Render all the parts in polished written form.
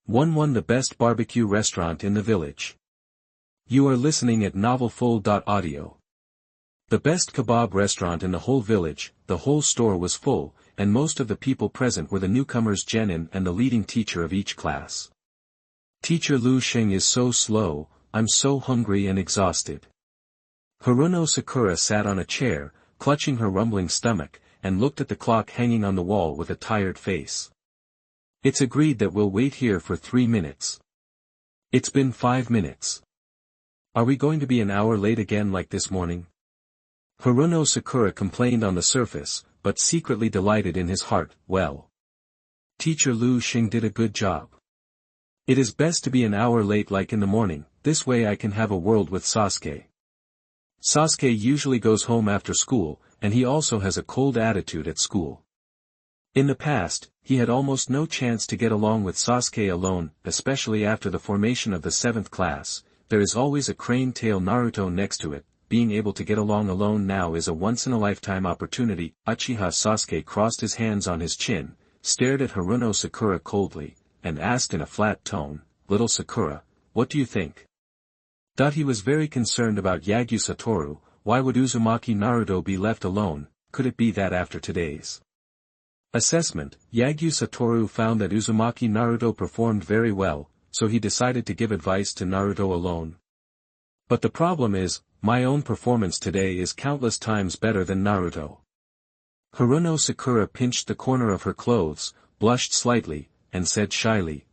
won the best barbecue restaurant in the village. You are listening at novelfull.audio. The best kebab restaurant in the whole village, the whole store was full, and most of the people present were the newcomers Genin and the leading teacher of each class. Teacher Lu Xing is so slow, I'm so hungry and exhausted. Haruno Sakura sat on a chair, clutching her rumbling stomach, and looked at the clock hanging on the wall with a tired face. It's agreed that we'll wait here for 3 minutes. It's been 5 minutes. Are we going to be an hour late again like this morning? Haruno Sakura complained on the surface, but secretly delighted in his heart. Well, Teacher Lu Xing did a good job. It is best to be an hour late like in the morning, this way I can have a word with Sasuke. Sasuke usually goes home after school, and he also has a cold attitude at school. In the past, he had almost no chance to get along with Sasuke alone, especially after the formation of the 7th class. There is always a crane tail Naruto next to it. Being able to get along alone now is a once-in-a-lifetime opportunity. Uchiha Sasuke crossed his hands on his chin, stared at Haruno Sakura coldly, and asked in a flat tone, "Little Sakura, what do you think?" He was very concerned about Yagyu Satoru. Why would Uzumaki Naruto be left alone? Could it be that after today's assessment, Yagyu Satoru found that Uzumaki Naruto performed very well, so he decided to give advice to Naruto alone? But the problem is, my own performance today is countless times better than Naruto. Haruno Sakura pinched the corner of her clothes, blushed slightly, and said shyly,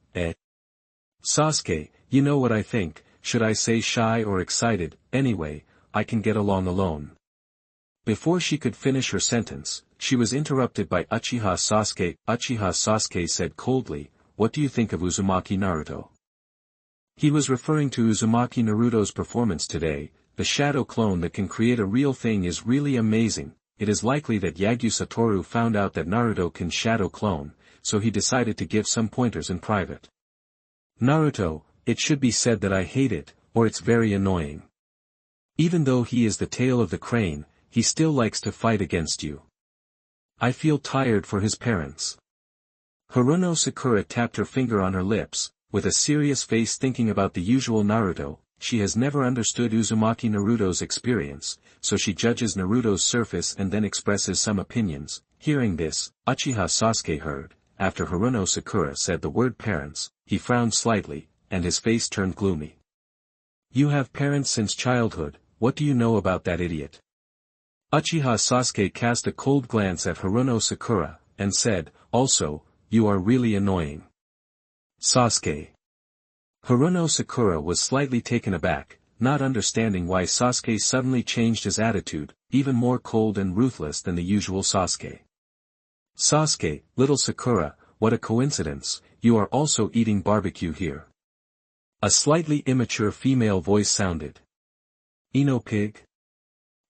Sasuke, you know what I think, should I say shy or excited? Anyway, I can get along alone. Before she could finish her sentence, she was interrupted by Uchiha Sasuke. Uchiha Sasuke said coldly, "What do you think of Uzumaki Naruto?" He was referring to Uzumaki Naruto's performance today. The shadow clone that can create a real thing is really amazing. It is likely that Yagyu Satoru found out that Naruto can shadow clone, so he decided to give some pointers in private. Naruto, it should be said that I hate it, or it's very annoying. Even though he is the tail of the crane, he still likes to fight against you. I feel tired for his parents. Haruno Sakura tapped her finger on her lips, with a serious face thinking about the usual Naruto. She has never understood Uzumaki Naruto's experience, so she judges Naruto's surface and then expresses some opinions. Hearing this, Uchiha Sasuke heard, after Haruno Sakura said the word parents, he frowned slightly, and his face turned gloomy. You have parents since childhood, what do you know about that idiot? Uchiha Sasuke cast a cold glance at Haruno Sakura, and said, also, you are really annoying. Sasuke. Haruno Sakura was slightly taken aback, not understanding why Sasuke suddenly changed his attitude, even more cold and ruthless than the usual Sasuke. Sasuke, little Sakura, what a coincidence, you are also eating barbecue here. A slightly immature female voice sounded. Ino pig?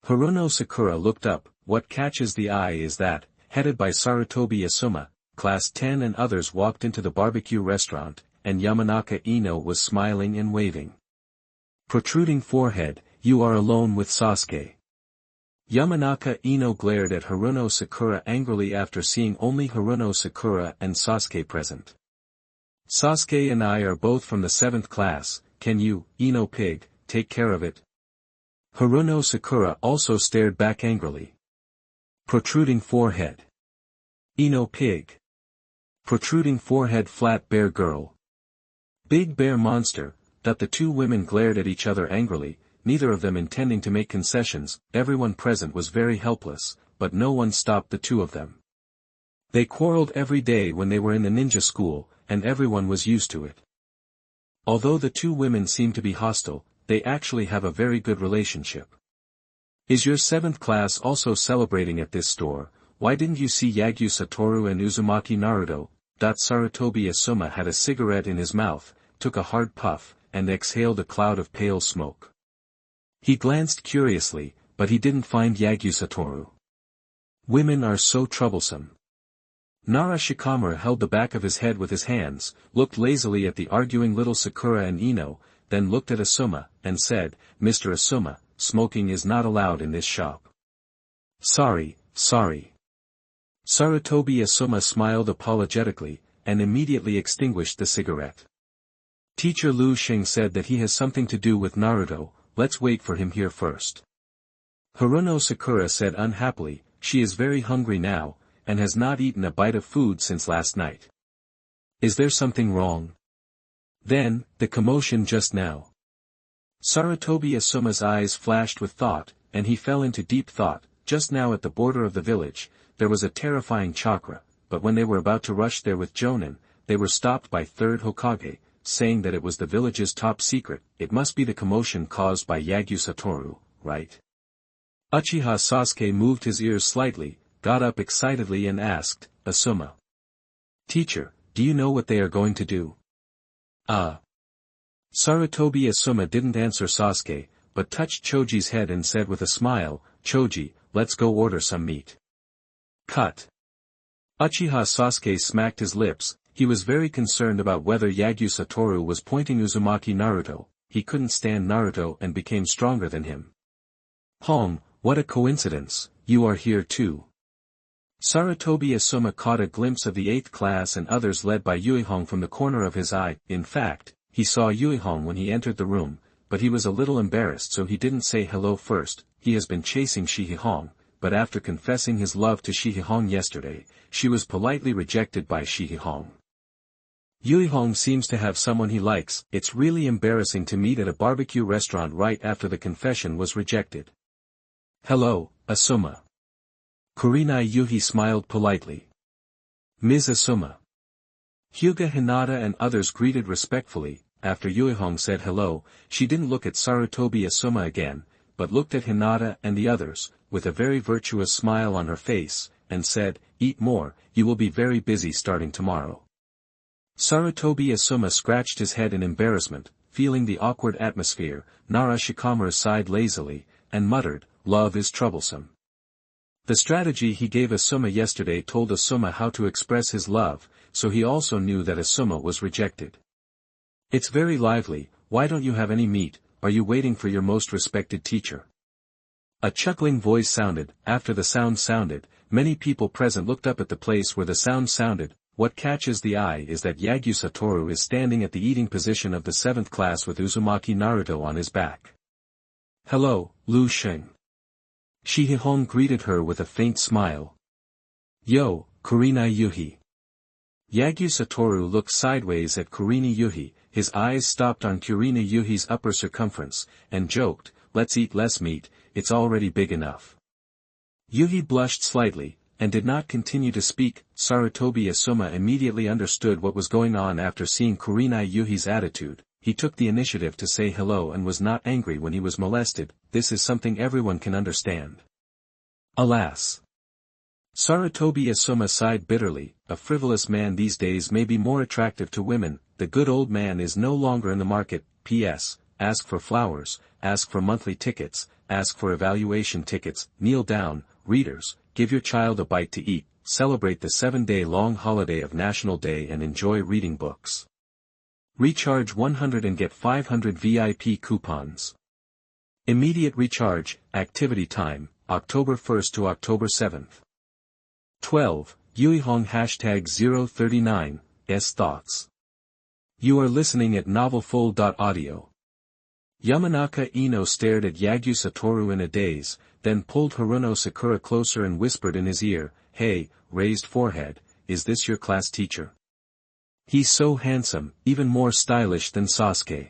Haruno Sakura looked up. What catches the eye is that, headed by Sarutobi Asuma, Class 10 and others walked into the barbecue restaurant, and Yamanaka Ino was smiling and waving. Protruding forehead, you are alone with Sasuke. Yamanaka Ino glared at Haruno Sakura angrily after seeing only Haruno Sakura and Sasuke present. Sasuke and I are both from the 7th class, can you, Ino pig, take care of it? Haruno Sakura also stared back angrily. Protruding forehead. Ino pig. Protruding forehead flat bear girl. Big bear monster. That the two women glared at each other angrily, neither of them intending to make concessions. Everyone present was very helpless, but no one stopped the two of them. They quarreled every day when they were in the ninja school, and everyone was used to it. Although the two women seem to be hostile, they actually have a very good relationship. Is your 7th class also celebrating at this store? Why didn't you see Yagyu Satoru and Uzumaki Naruto? Sarutobi Asuma had a cigarette in his mouth, took a hard puff, and exhaled a cloud of pale smoke. He glanced curiously, but he didn't find Yagyu Satoru. Women are so troublesome. Nara Shikamaru held the back of his head with his hands, looked lazily at the arguing little Sakura and Ino, then looked at Asuma, and said, Mr. Asuma, smoking is not allowed in this shop. Sorry. Sarutobi Asuma smiled apologetically, and immediately extinguished the cigarette. Teacher Lu Xing said that he has something to do with Naruto, let's wait for him here first. Haruno Sakura said unhappily, she is very hungry now, and has not eaten a bite of food since last night. Is there something wrong? Then, the commotion just now. Sarutobi Asuma's eyes flashed with thought, and he fell into deep thought. Just now at the border of the village, there was a terrifying chakra, but when they were about to rush there with Jonin, they were stopped by third Hokage, saying that it was the village's top secret. It must be the commotion caused by Yagyu Satoru, right? Uchiha Sasuke moved his ears slightly, got up excitedly and asked, Asuma. Teacher, do you know what they are going to do? Sarutobi Asuma didn't answer Sasuke, but touched Choji's head and said with a smile, Choji, let's go order some meat. Cut. Uchiha Sasuke smacked his lips. He was very concerned about whether Yagyu Satoru was pointing Uzumaki Naruto. He couldn't stand Naruto and became stronger than him. Hong, what a coincidence, you are here too. Sarutobi Asuma caught a glimpse of the 8th class and others led by Yuhihong from the corner of his eye. In fact, he saw Yuhihong when he entered the room, but he was a little embarrassed so he didn't say hello first. He has been chasing Shihihong, but after confessing his love to Shihihong yesterday, she was politely rejected by Shihihong. Yuhihong seems to have someone he likes. It's really embarrassing to meet at a barbecue restaurant right after the confession was rejected. Hello, Asuma. Kurenai Yuhi smiled politely. Ms. Asuma. Hyuga Hinata and others greeted respectfully. After Yuhihong said hello, she didn't look at Sarutobi Asuma again, but looked at Hinata and the others, with a very virtuous smile on her face, and said, eat more, you will be very busy starting tomorrow. Sarutobi Asuma scratched his head in embarrassment, feeling the awkward atmosphere. Nara Shikamaru sighed lazily, and muttered, love is troublesome. The strategy he gave Asuma yesterday told Asuma how to express his love, so he also knew that Asuma was rejected. It's very lively, why don't you have any meat, are you waiting for your most respected teacher? A chuckling voice sounded. After the sound sounded, many people present looked up at the place where the sound sounded. What catches the eye is that Yagyu Satoru is standing at the eating position of the 7th class with Uzumaki Naruto on his back. Hello, Lu Xing. Shihihong greeted her with a faint smile. Yo, Kurenai Yuhi. Yagyu Satoru looked sideways at Kurenai Yuhi, his eyes stopped on Kurenai Yuhi's upper circumference, and joked, let's eat less meat, it's already big enough. Yuhi blushed slightly, and did not continue to speak. Sarutobi Asuma immediately understood what was going on after seeing Kurenai Yuhi's attitude. He took the initiative to say hello and was not angry when he was molested. This is something everyone can understand. Alas. Sarutobi Asuma sighed bitterly. A frivolous man these days may be more attractive to women. The good old man is no longer in the market. P.S. Ask for flowers, ask for monthly tickets, ask for evaluation tickets, kneel down, readers, give your child a bite to eat, celebrate the 7-day-long holiday of National Day and enjoy reading books. Recharge 100 and get 500 VIP coupons. Immediate recharge, activity time, October 1st to October 7th. 12. Yuhihong Hashtag 039, S Thoughts. You are listening at novelfull.audio. Yamanaka Ino stared at Yagyu Satoru in a daze, then pulled Haruno Sakura closer and whispered in his ear, hey, raised forehead, is this your class teacher? He's so handsome, even more stylish than Sasuke.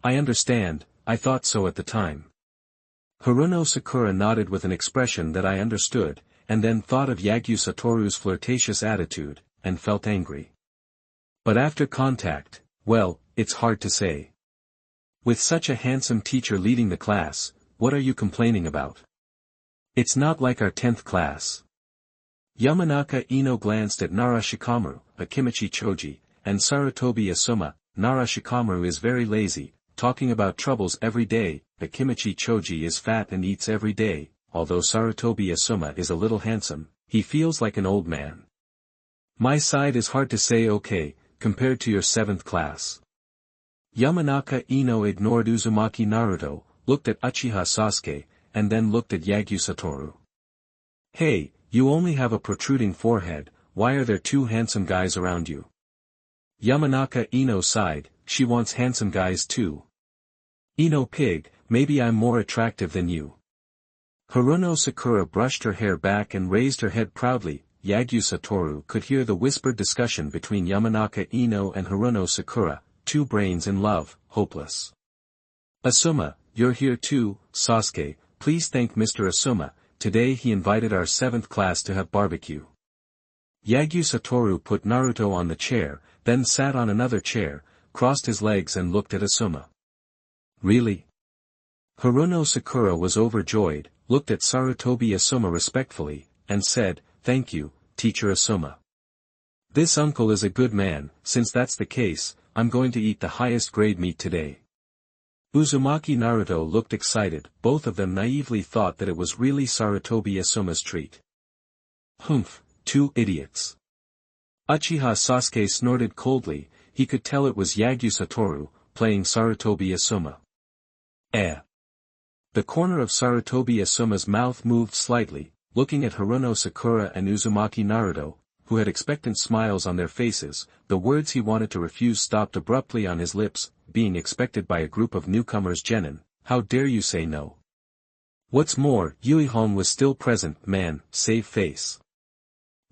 I understand, I thought so at the time. Haruno Sakura nodded with an expression that I understood, and then thought of Yagyu Satoru's flirtatious attitude, and felt angry. But after contact, well, it's hard to say. With such a handsome teacher leading the class, what are you complaining about? It's not like our 10th class. Yamanaka Ino glanced at Nara Shikamaru, Akimichi Choji, and Sarutobi Asuma. Nara Shikamaru is very lazy, talking about troubles every day. Akimichi Choji is fat and eats every day. Although Sarutobi Asuma is a little handsome, he feels like an old man. My side is hard to say okay, compared to your 7th class. Yamanaka Ino ignored Uzumaki Naruto, looked at Uchiha Sasuke, and then looked at Yagyu Satoru. Hey, you only have a protruding forehead, why are there two handsome guys around you? Yamanaka Ino sighed, she wants handsome guys too. Ino pig, maybe I'm more attractive than you. Haruno Sakura brushed her hair back and raised her head proudly. Yagyu Satoru could hear the whispered discussion between Yamanaka Ino and Haruno Sakura, two brains in love, hopeless. Asuma, you're here too, Sasuke, please thank Mr. Asuma, today he invited our 7th class to have barbecue. Yagyu Satoru put Naruto on the chair, then sat on another chair, crossed his legs and looked at Asuma. Really? Haruno Sakura was overjoyed, looked at Sarutobi Asuma respectfully, and said, thank you, Teacher Asuma. This uncle is a good man, since that's the case, I'm going to eat the highest grade meat today. Uzumaki Naruto looked excited, both of them naively thought that it was really Sarutobi Asuma's treat. Humph, two idiots. Uchiha Sasuke snorted coldly, he could tell it was Yagyu Satoru, playing Sarutobi Asuma. The corner of Sarutobi Asuma's mouth moved slightly, looking at Haruno Sakura and Uzumaki Naruto, who had expectant smiles on their faces, the words he wanted to refuse stopped abruptly on his lips, being expected by a group of newcomers. Genin, how dare you say no? What's more, Yuhihong was still present. Man, save face.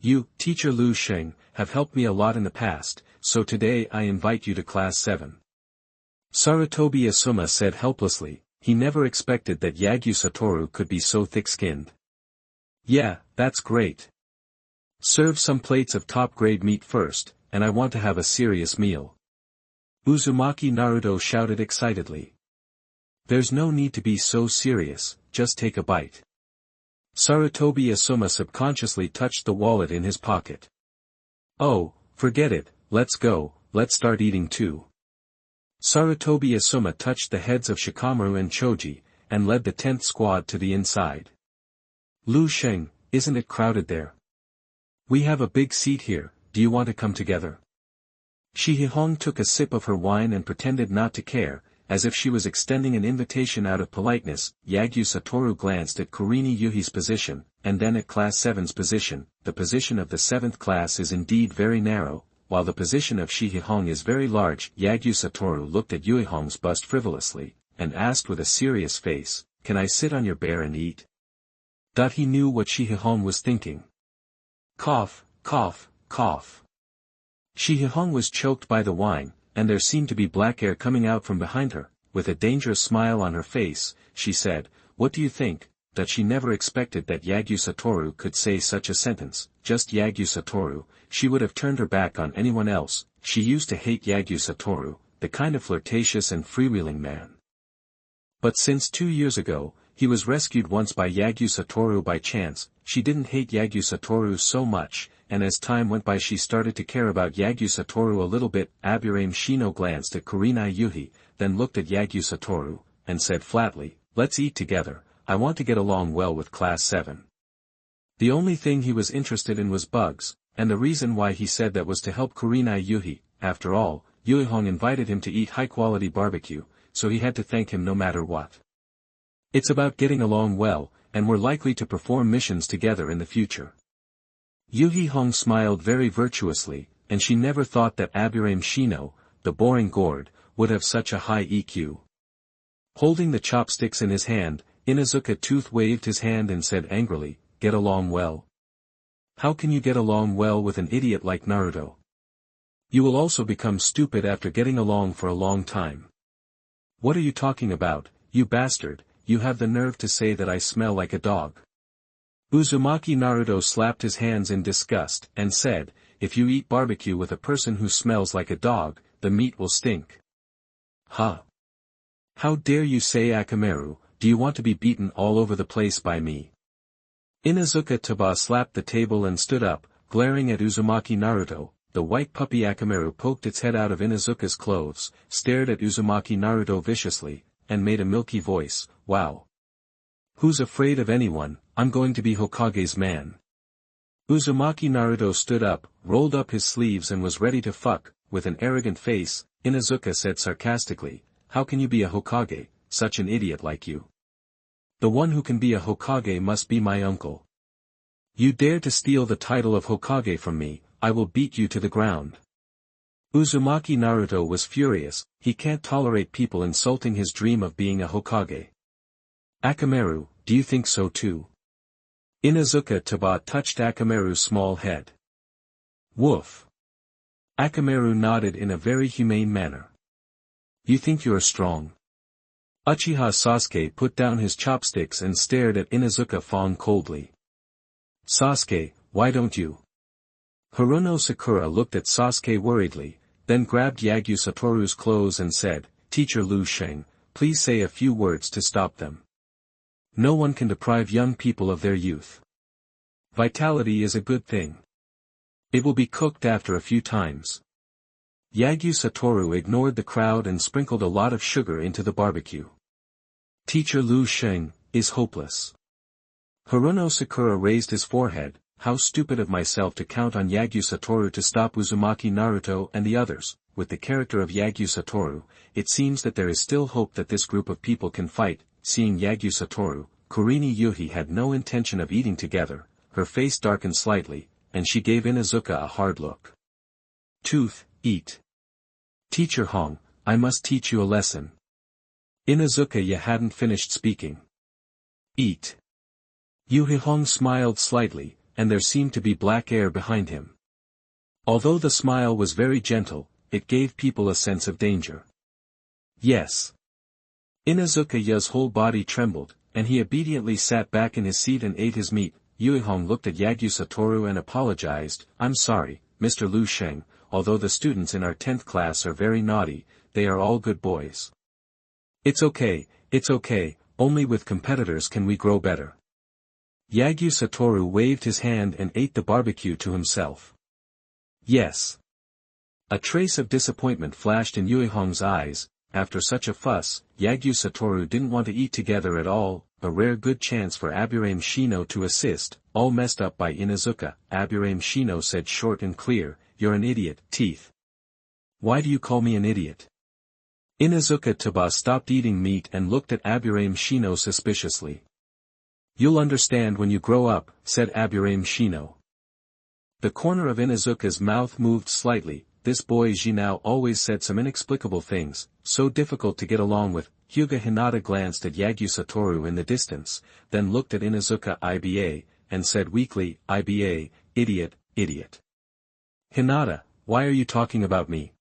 You, Teacher Lu Sheng, have helped me a lot in the past, so today I invite you to Class 7. Sarutobi Asuma said helplessly, he never expected that Yagyu Satoru could be so thick-skinned. Yeah, that's great. Serve some plates of top-grade meat first, and I want to have a serious meal. Uzumaki Naruto shouted excitedly. There's no need to be so serious, just take a bite. Sarutobi Asuma subconsciously touched the wallet in his pocket. Oh, forget it, let's go, let's start eating too. Sarutobi Asuma touched the heads of Shikamaru and Choji, and led the 10th squad to the inside. Lu Sheng, isn't it crowded there? We have a big seat here, do you want to come together? Yuhihong took a sip of her wine and pretended not to care, as if she was extending an invitation out of politeness. Yagyu Satoru glanced at Kurini Yuhi's position, and then at Class 7's position. The position of the 7th class is indeed very narrow, while the position of Yuhihong is very large. Yagyu Satoru looked at Yuhihong's bust frivolously, and asked with a serious face, can I sit on your bear and eat? He knew what Yuhihong was thinking. Cough, cough, cough. Yuhihong was choked by the wine, and there seemed to be black air coming out from behind her. With a dangerous smile on her face, she said, what do you think? That she never expected that Yagyu Satoru could say such a sentence. Just Yagyu Satoru, she would have turned her back on anyone else. She used to hate Yagyu Satoru, the kind of flirtatious and freewheeling man. But since 2 years ago, he was rescued once by Yagyu Satoru by chance. She didn't hate Yagyu Satoru so much, and as time went by she started to care about Yagyu Satoru a little bit. Aburame Shino glanced at Kurinai Yuhi, then looked at Yagyu Satoru, and said flatly, let's eat together, I want to get along well with Class 7. The only thing he was interested in was bugs, and the reason why he said that was to help Kurinai Yuhi. After all, Yuhihong invited him to eat high-quality barbecue, so he had to thank him no matter what. It's about getting along well, and we're likely to perform missions together in the future. Yuhihong smiled very virtuously, and she never thought that Aburame Shino, the boring gourd, would have such a high EQ. Holding the chopsticks in his hand, Inuzuka Tooth waved his hand and said angrily, get along well? How can you get along well with an idiot like Naruto? You will also become stupid after getting along for a long time. What are you talking about, you bastard? You have the nerve to say that I smell like a dog. Uzumaki Naruto slapped his hands in disgust, and said, if you eat barbecue with a person who smells like a dog, the meat will stink. Huh? How dare you say Akamaru, do you want to be beaten all over the place by me? Inuzuka Taba slapped the table and stood up, glaring at Uzumaki Naruto. The white puppy Akamaru poked its head out of Inuzuka's clothes, stared at Uzumaki Naruto viciously, and made a milky voice, wow. Who's afraid of anyone? I'm going to be Hokage's man. Uzumaki Naruto stood up, rolled up his sleeves and was ready to fuck. With an arrogant face, Inuzuka said sarcastically, how can you be a Hokage, such an idiot like you? The one who can be a Hokage must be my uncle. You dare to steal the title of Hokage from me, I will beat you to the ground. Uzumaki Naruto was furious, he can't tolerate people insulting his dream of being a Hokage. Akamaru, do you think so too? Inuzuka Taba touched Akamaru's small head. Woof. Akamaru nodded in a very humane manner. You think you're strong? Uchiha Sasuke put down his chopsticks and stared at Inuzuka Fong coldly. Sasuke, why don't you? Haruno Sakura looked at Sasuke worriedly, then grabbed Yagyu Satoru's clothes and said, Teacher Lu Sheng, please say a few words to stop them. No one can deprive young people of their youth. Vitality is a good thing. It will be cooked after a few times. Yagyu Satoru ignored the crowd and sprinkled a lot of sugar into the barbecue. Teacher Lu Sheng is hopeless. Haruno Sakura raised his forehead. How stupid of myself to count on Yagyu Satoru to stop Uzumaki Naruto and the others. With the character of Yagyu Satoru, it seems that there is still hope that this group of people can fight. Seeing Yagyu Satoru, Kurini Yuhi had no intention of eating together, her face darkened slightly, and she gave Inuzuka a hard look. Tooth, eat. Teacher Hong, I must teach you a lesson. Inuzuka you hadn't finished speaking. Eat. Yuhihong smiled slightly, and there seemed to be black air behind him. Although the smile was very gentle, it gave people a sense of danger. Yes. Inuzuka Ya's whole body trembled, and he obediently sat back in his seat and ate his meat. Yuhihong looked at Yagyu Satoru and apologized, I'm sorry, Mr. Lu Sheng, although the students in our 10th class are very naughty, they are all good boys. It's okay, only with competitors can we grow better. Yagyu Satoru waved his hand and ate the barbecue to himself. Yes. A trace of disappointment flashed in Yuhihong's eyes. After such a fuss, Yagyu Satoru didn't want to eat together at all, a rare good chance for Aburame Shino to assist, all messed up by Inuzuka. Aburame Shino said short and clear, you're an idiot, teeth. Why do you call me an idiot? Inuzuka Taba stopped eating meat and looked at Aburame Shino suspiciously. You'll understand when you grow up, said Aburame Shino. The corner of Inuzuka's mouth moved slightly. This boy Jinao always said some inexplicable things, so difficult to get along with. Hyuga Hinata glanced at Yagyu Satoru in the distance, then looked at Inuzuka Iba, and said weakly, Iba, idiot, idiot. Hinata, why are you talking about me?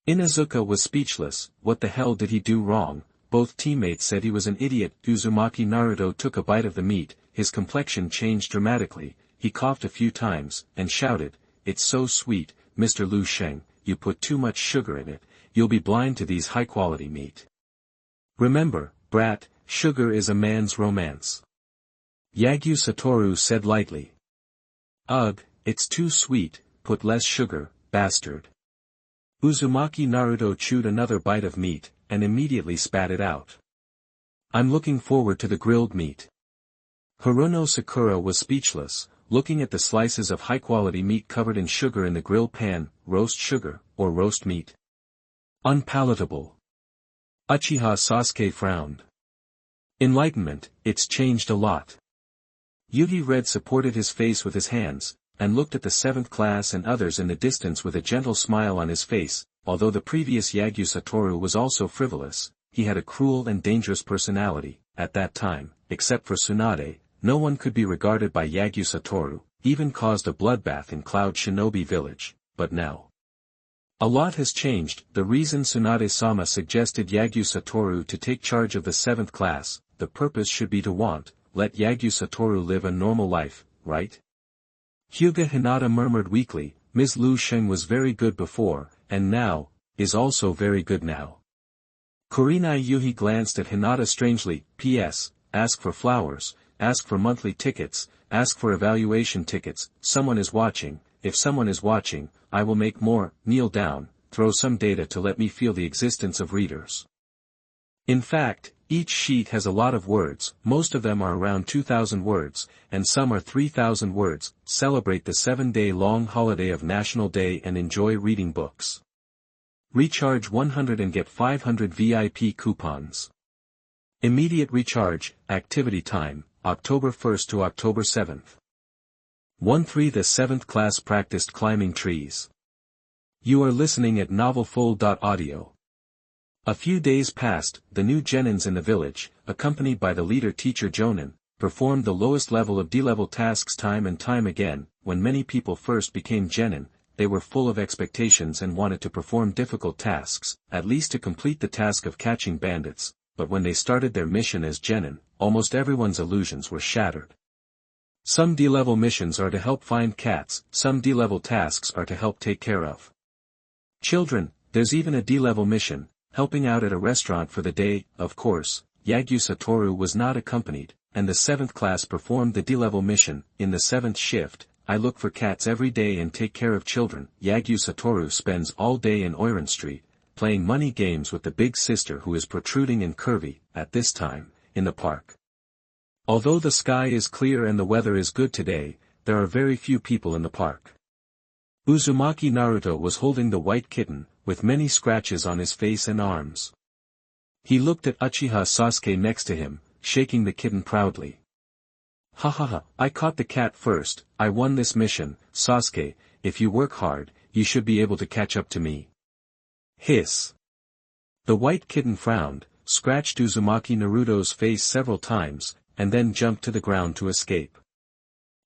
Inuzuka was speechless. What the hell did he do wrong? Both teammates said he was an idiot. Uzumaki Naruto took a bite of the meat, his complexion changed dramatically, he coughed a few times, and shouted, it's so sweet, Mr. Lu Sheng, you put too much sugar in it, you'll be blind to these high-quality meat. Remember, brat, sugar is a man's romance. Yagyu Satoru said lightly. Ugh, it's too sweet, put less sugar, bastard. Uzumaki Naruto chewed another bite of meat, and immediately spat it out. I'm looking forward to the grilled meat. Haruno Sakura was speechless, looking at the slices of high-quality meat covered in sugar in the grill pan, roast sugar, or roast meat. Unpalatable. Uchiha Sasuke frowned. Enlightenment, it's changed a lot. Yugi Red supported his face with his hands, and looked at the 7th class and others in the distance with a gentle smile on his face. Although the previous Yagyu Satoru was also frivolous, he had a cruel and dangerous personality. At that time, except for Tsunade, no one could be regarded by Yagyu Satoru, even caused a bloodbath in Cloud Shinobi Village, but now. A lot has changed. The reason Tsunade-sama suggested Yagyu Satoru to take charge of the 7th class, the purpose should be to let Yagyu Satoru live a normal life, right? Hyuga Hinata murmured weakly, Ms. Lu Sheng was very good before, and now, is also very good now. Kurinai Yuhi glanced at Hinata strangely. P.S. Ask for flowers, ask for monthly tickets, ask for evaluation tickets. Someone is watching. If someone is watching, I will make more. Kneel down, throw some data to let me feel the existence of readers. In fact, each sheet has a lot of words. Most of them are around 2,000 words, and some are 3,000 words. Celebrate the 7-day-long holiday of National Day and enjoy reading books. Recharge 100 and get 500 VIP coupons. Immediate recharge, activity time, October 1st to October 7th. 1-3 The 7th class practiced climbing trees. You are listening at novelfull.audio. A few days passed, the new genins in the village, accompanied by the leader teacher Jonin, performed the lowest level of D-level tasks time and time again. When many people first became genin, they were full of expectations and wanted to perform difficult tasks, at least to complete the task of catching bandits, but when they started their mission as genin, almost everyone's illusions were shattered. Some D-level missions are to help find cats, some D-level tasks are to help take care of children. There's even a D-level mission, helping out at a restaurant for the day. Of course, Yagyu Satoru was not accompanied, and the 7th class performed the D-level mission. In the 7th shift, I look for cats every day and take care of children. Yagyu Satoru spends all day in Oiran Street, playing money games with the big sister who is protruding and curvy, at this time, in the park. Although the sky is clear and the weather is good today, there are very few people in the park. Uzumaki Naruto was holding the white kitten, with many scratches on his face and arms. He looked at Uchiha Sasuke next to him, shaking the kitten proudly. "Ha ha ha, I caught the cat first, I won this mission. Sasuke, if you work hard, you should be able to catch up to me." Hiss. The white kitten frowned, scratched Uzumaki Naruto's face several times, and then jumped to the ground to escape.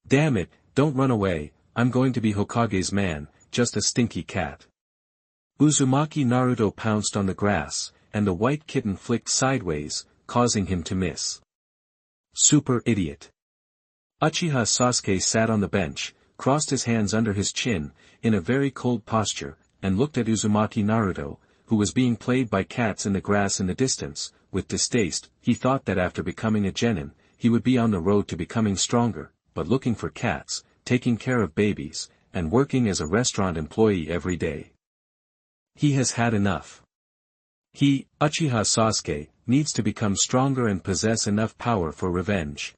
"Damn it, don't run away, I'm going to be Hokage's man, just a stinky cat." Uzumaki Naruto pounced on the grass, and the white kitten flicked sideways, causing him to miss. Super idiot. Uchiha Sasuke sat on the bench, crossed his hands under his chin, in a very cold posture, and looked at Uzumaki Naruto, who was being played by cats in the grass in the distance, with distaste. He thought that after becoming a genin, he would be on the road to becoming stronger, but looking for cats, taking care of babies, and working as a restaurant employee every day. He has had enough. He, Uchiha Sasuke, needs to become stronger and possess enough power for revenge.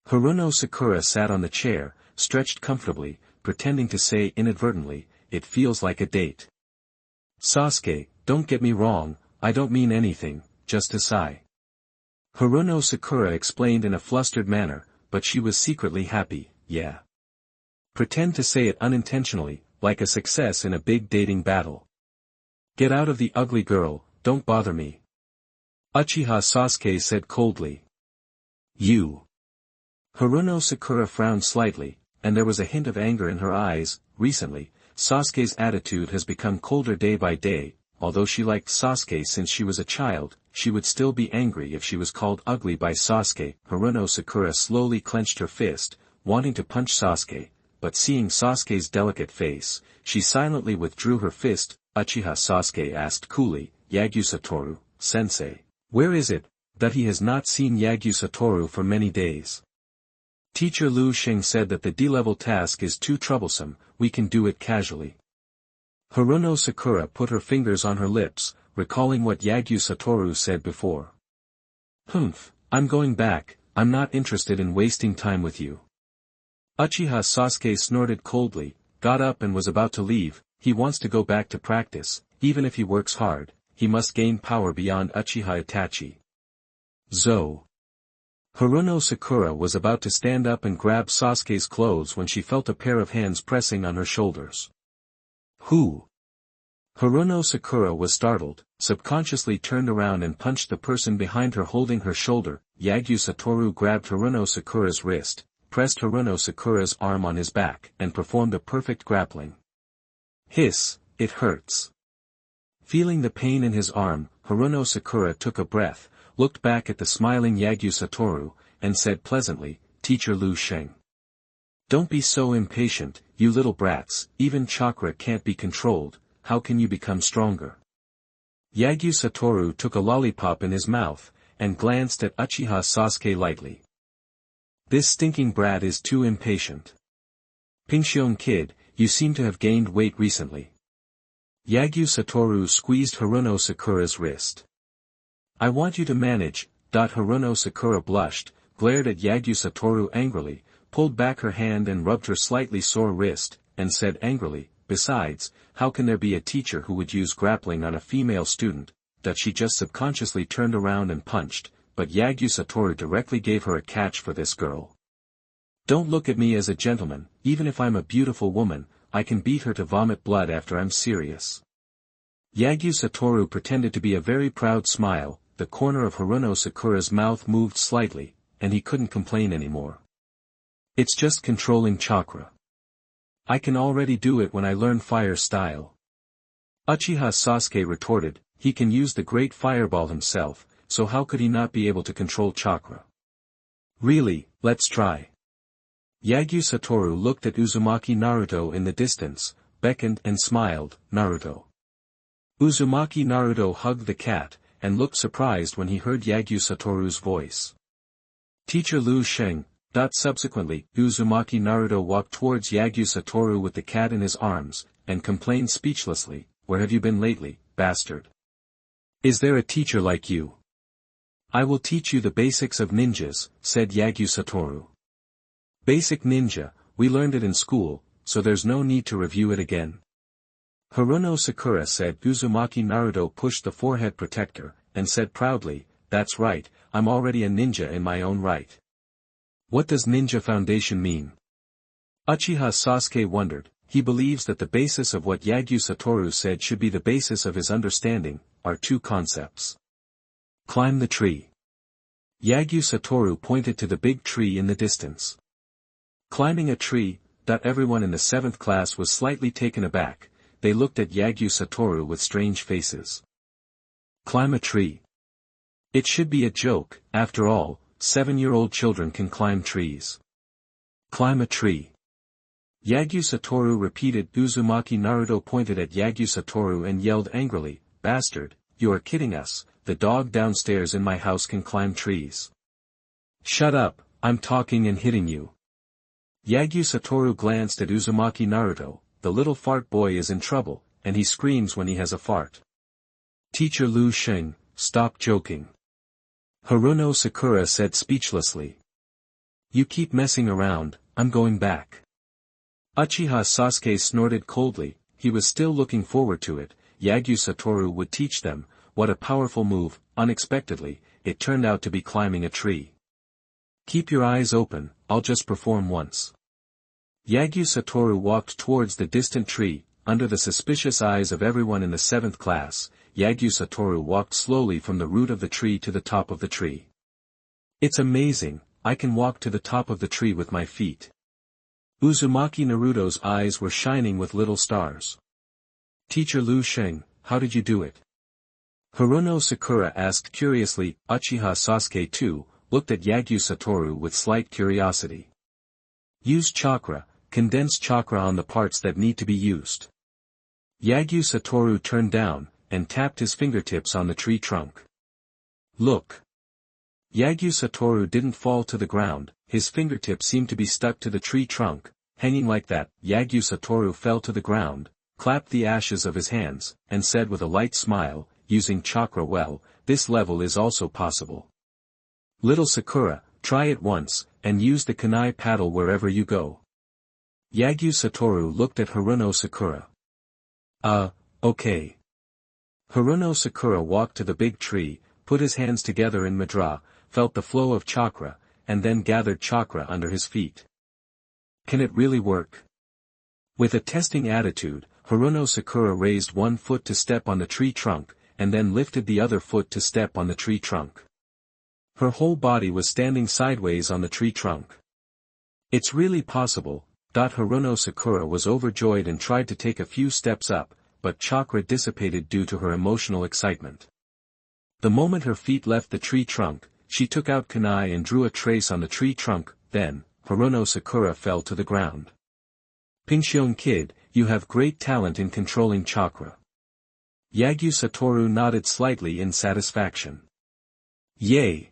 Haruno Sakura sat on the chair, stretched comfortably, pretending to say inadvertently, "It feels like a date." "Sasuke, don't get me wrong, I don't mean anything, just a sigh." Haruno Sakura explained in a flustered manner, but she was secretly happy. "Yeah. Pretend to say it unintentionally, like a success in a big dating battle. Get out of the ugly girl, don't bother me." Uchiha Sasuke said coldly. "You." Haruno Sakura frowned slightly, and there was a hint of anger in her eyes. Recently, Sasuke's attitude has become colder day by day. Although she liked Sasuke since she was a child, she would still be angry if she was called ugly by Sasuke. Haruno Sakura slowly clenched her fist, wanting to punch Sasuke, but seeing Sasuke's delicate face, she silently withdrew her fist. Uchiha Sasuke asked coolly, "Yagyu Satoru, sensei, where is it, that he has not seen Yagyu Satoru for many days?" Teacher Lu Sheng said that the D-level task is too troublesome, we can do it casually. Haruno Sakura put her fingers on her lips, recalling what Yagyu Satoru said before. "Humph, I'm going back, I'm not interested in wasting time with you." Uchiha Sasuke snorted coldly, got up and was about to leave. He wants to go back to practice. Even if he works hard, he must gain power beyond Uchiha Itachi. Zo. Haruno Sakura was about to stand up and grab Sasuke's clothes when she felt a pair of hands pressing on her shoulders. "Who?" Haruno Sakura was startled, subconsciously turned around and punched the person behind her holding her shoulder. Yagyu Satoru grabbed Haruno Sakura's wrist, pressed Haruno Sakura's arm on his back, and performed a perfect grappling. Hiss, it hurts. Feeling the pain in his arm, Haruno Sakura took a breath, looked back at the smiling Yagyu Satoru, and said pleasantly, "Teacher Lu Sheng. Don't be so impatient, you little brats, even chakra can't be controlled, how can you become stronger?" Yagyu Satoru took a lollipop in his mouth, and glanced at Uchiha Sasuke lightly. "This stinking brat is too impatient. Pingshion kid, you seem to have gained weight recently." Yagyu Satoru squeezed Haruno Sakura's wrist. "I want you to manage." Haruno Sakura blushed, glared at Yagyu Satoru angrily, pulled back her hand and rubbed her slightly sore wrist, and said angrily, "Besides, how can there be a teacher who would use grappling on a female student?" She just subconsciously turned around and punched, but Yagyu Satoru directly gave her a catch for this girl. "Don't look at me as a gentleman, even if I'm a beautiful woman, I can beat her to vomit blood after I'm serious. Yagyu Satoru pretended to be a very proud smile, the corner of Haruno Sakura's mouth moved slightly, and he couldn't complain anymore. It's just controlling chakra. I can already do it when I learn fire style. Uchiha Sasuke retorted, he can use the great fireball himself, so how could he not be able to control chakra? Really, let's try. Yagyu Satoru looked at Uzumaki Naruto in the distance, beckoned and smiled, Naruto. Uzumaki Naruto hugged the cat, and looked surprised when he heard Yagyu Satoru's voice. Teacher Lu Sheng. Subsequently, Uzumaki Naruto walked towards Yagyu Satoru with the cat in his arms, and complained speechlessly, where have you been lately, bastard? Is there a teacher like you? I will teach you the basics of ninjas, said Yagyu Satoru. Basic ninja, we learned it in school, so there's no need to review it again. Haruno Sakura said. Uzumaki Naruto pushed the forehead protector, and said proudly, that's right, I'm already a ninja in my own right. What does Ninja Foundation mean? Uchiha Sasuke wondered. He believes that the basis of what Yagyu Satoru said should be the basis of his understanding, are two concepts. Climb the tree. Yagyu Satoru pointed to the big tree in the distance. Climbing a tree. Everyone in the 7th class was slightly taken aback, they looked at Yagyu Satoru with strange faces. Climb a tree. It should be a joke, after all, 7-year-old children can climb trees. Climb a tree. Yagyu Satoru repeated. Uzumaki Naruto pointed at Yagyu Satoru and yelled angrily, bastard, you are kidding us, the dog downstairs in my house can climb trees. Shut up, I'm talking and hitting you. Yagyu Satoru glanced at Uzumaki Naruto, the little fart boy is in trouble, and he screams when he has a fart. Teacher Lu Sheng, stop joking. Haruno Sakura said speechlessly. You keep messing around, I'm going back. Uchiha Sasuke snorted coldly, he was still looking forward to it, Yagyu Satoru would teach them, what a powerful move. Unexpectedly, it turned out to be climbing a tree. Keep your eyes open, I'll just perform once. Yagyu Satoru walked towards the distant tree, under the suspicious eyes of everyone in the 7th class. Yagyu Satoru walked slowly from the root of the tree to the top of the tree. It's amazing, I can walk to the top of the tree with my feet. Uzumaki Naruto's eyes were shining with little stars. Teacher Lu Sheng, how did you do it? Haruno Sakura asked curiously. Uchiha Sasuke too, looked at Yagyu Satoru with slight curiosity. Use chakra, condense chakra on the parts that need to be used. Yagyu Satoru turned down, and tapped his fingertips on the tree trunk. Look. Yagyu Satoru didn't fall to the ground, his fingertips seemed to be stuck to the tree trunk, hanging like that. Yagyu Satoru fell to the ground, clapped the ashes of his hands, and said with a light smile, using chakra well, this level is also possible. Little Sakura, try it once, and use the kunai paddle wherever you go. Yagyu Satoru looked at Haruno Sakura. Okay. Haruno Sakura walked to the big tree, put his hands together in mudra, felt the flow of chakra, and then gathered chakra under his feet. Can it really work? With a testing attitude, Haruno Sakura raised one foot to step on the tree trunk, and then lifted the other foot to step on the tree trunk. Her whole body was standing sideways on the tree trunk. It's really possible. Haruno Sakura was overjoyed and tried to take a few steps up, but chakra dissipated due to her emotional excitement. The moment her feet left the tree trunk, she took out kunai and drew a trace on the tree trunk, then, Haruno Sakura fell to the ground. Pincheon kid, you have great talent in controlling chakra. Yagyu Satoru nodded slightly in satisfaction. Yay!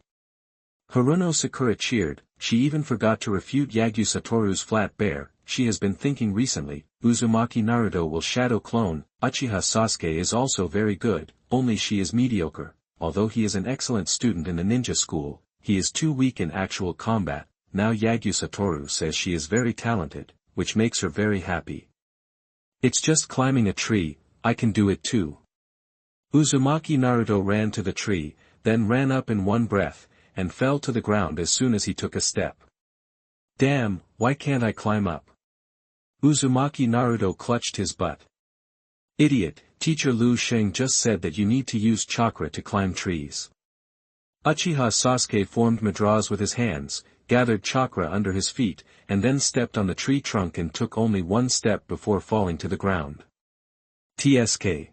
Haruno Sakura cheered, she even forgot to refute Yagyu Satoru's flat bear. She has been thinking recently, Uzumaki Naruto will shadow clone. Uchiha Sasuke is also very good, only she is mediocre. Although he is an excellent student in the ninja school, he is too weak in actual combat. Now Yagyu Satoru says she is very talented, which makes her very happy. It's just climbing a tree, I can do it too. Uzumaki Naruto ran to the tree, then ran up in one breath, and fell to the ground as soon as he took a step. Damn, why can't I climb up? Uzumaki Naruto clutched his butt. Idiot, Teacher Lu Sheng just said that you need to use chakra to climb trees. Uchiha Sasuke formed mudras with his hands, gathered chakra under his feet, and then stepped on the tree trunk and took only one step before falling to the ground. TSK.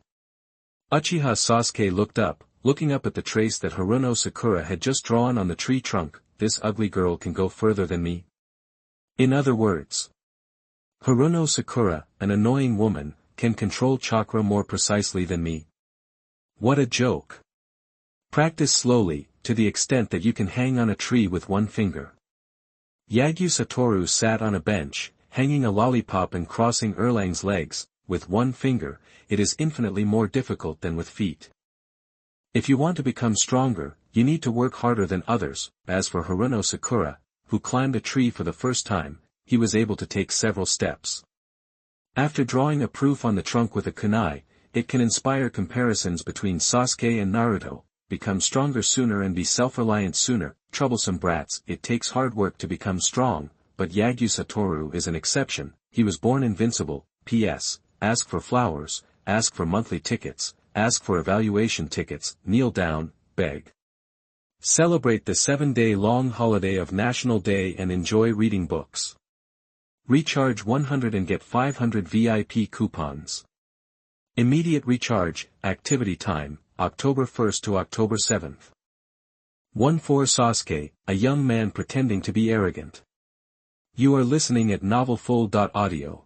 Uchiha Sasuke looked up, looking up at the trace that Haruno Sakura had just drawn on the tree trunk. This ugly girl can go further than me. In other words, Haruno Sakura, an annoying woman, can control chakra more precisely than me. What a joke. Practice slowly, to the extent that you can hang on a tree with one finger. Yagyu Satoru sat on a bench, hanging a lollipop and crossing Erlang's legs. With one finger, it is infinitely more difficult than with feet. If you want to become stronger, you need to work harder than others. As for Haruno Sakura, who climbed a tree for the first time, he was able to take several steps. After drawing a proof on the trunk with a kunai, it can inspire comparisons between Sasuke and Naruto. Become stronger sooner and be self-reliant sooner. Troublesome brats. It takes hard work to become strong, but Yagyu Satoru is an exception. He was born invincible. P.S. Ask for flowers, ask for monthly tickets, ask for evaluation tickets, kneel down, beg. Celebrate the 7-day-long holiday of National Day and enjoy reading books. Recharge 100 and get 500 VIP coupons. Immediate recharge, activity time, October 1st to October 7th. 1-4 Sasuke, a young man pretending to be arrogant. You are listening at novelfull.audio.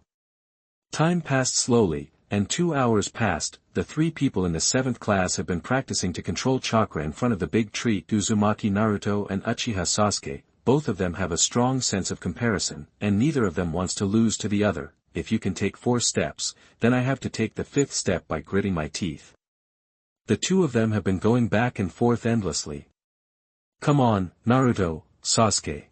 Time passed slowly, and 2 hours passed. The 3 people in the 7th class have been practicing to control chakra in front of the big tree. Uzumaki Naruto and Uchiha Sasuke, both of them have a strong sense of comparison, and neither of them wants to lose to the other. If you can take 4 steps, then I have to take the 5th step by gritting my teeth. The 2 of them have been going back and forth endlessly. Come on, Naruto, Sasuke.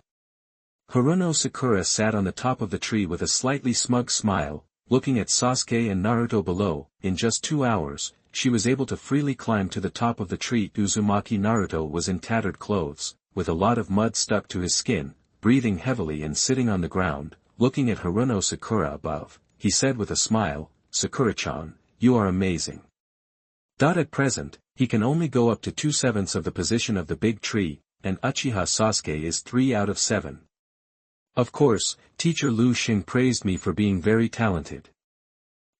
Haruno Sakura sat on the top of the tree with a slightly smug smile, looking at Sasuke and Naruto below. In just 2 hours, she was able to freely climb to the top of the tree. Uzumaki Naruto was in tattered clothes, with a lot of mud stuck to his skin, breathing heavily and sitting on the ground, looking at Haruno Sakura above. He said with a smile, Sakura-chan, you are amazing. At present, he can only go up to 2/7 of the position of the big tree, and Uchiha Sasuke is 3 out of 7. Of course, Teacher Lu Xing praised me for being very talented.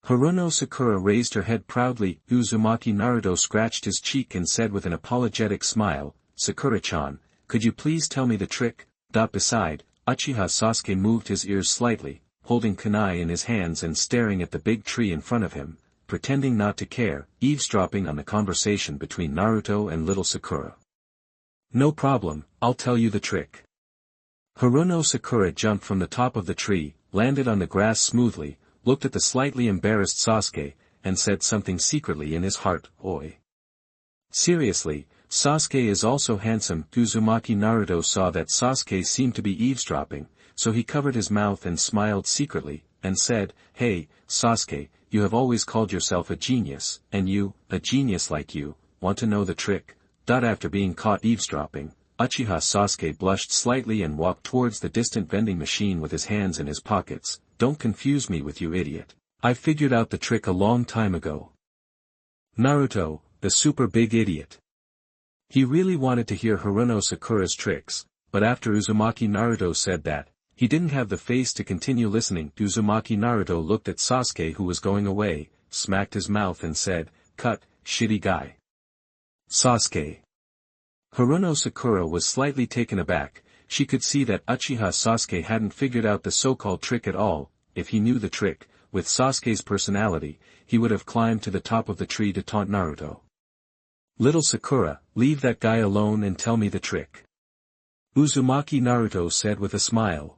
Haruno Sakura raised her head proudly. Uzumaki Naruto scratched his cheek and said with an apologetic smile, Sakura-chan, could you please tell me the trick? Beside, Uchiha Sasuke moved his ears slightly, holding kunai in his hands and staring at the big tree in front of him, pretending not to care, eavesdropping on the conversation between Naruto and little Sakura. No problem, I'll tell you the trick. Haruno Sakura jumped from the top of the tree, landed on the grass smoothly, looked at the slightly embarrassed Sasuke, and said something secretly in his heart, Oi. Seriously, Sasuke is also handsome. Uzumaki Naruto saw that Sasuke seemed to be eavesdropping, so he covered his mouth and smiled secretly, and said, Hey, Sasuke, you have always called yourself a genius, and you, a genius like you, want to know the trick? After being caught eavesdropping, Uchiha Sasuke blushed slightly and walked towards the distant vending machine with his hands in his pockets. Don't confuse me with you, idiot. I figured out the trick a long time ago. Naruto, the super big idiot. He really wanted to hear Haruno Sakura's tricks, but after Uzumaki Naruto said that, he didn't have the face to continue listening. Uzumaki Naruto looked at Sasuke, who was going away, smacked his mouth and said, Cut, shitty guy. Sasuke. Haruno Sakura was slightly taken aback. She could see that Uchiha Sasuke hadn't figured out the so-called trick at all. If he knew the trick, with Sasuke's personality, he would have climbed to the top of the tree to taunt Naruto. Little Sakura, leave that guy alone and tell me the trick. Uzumaki Naruto said with a smile.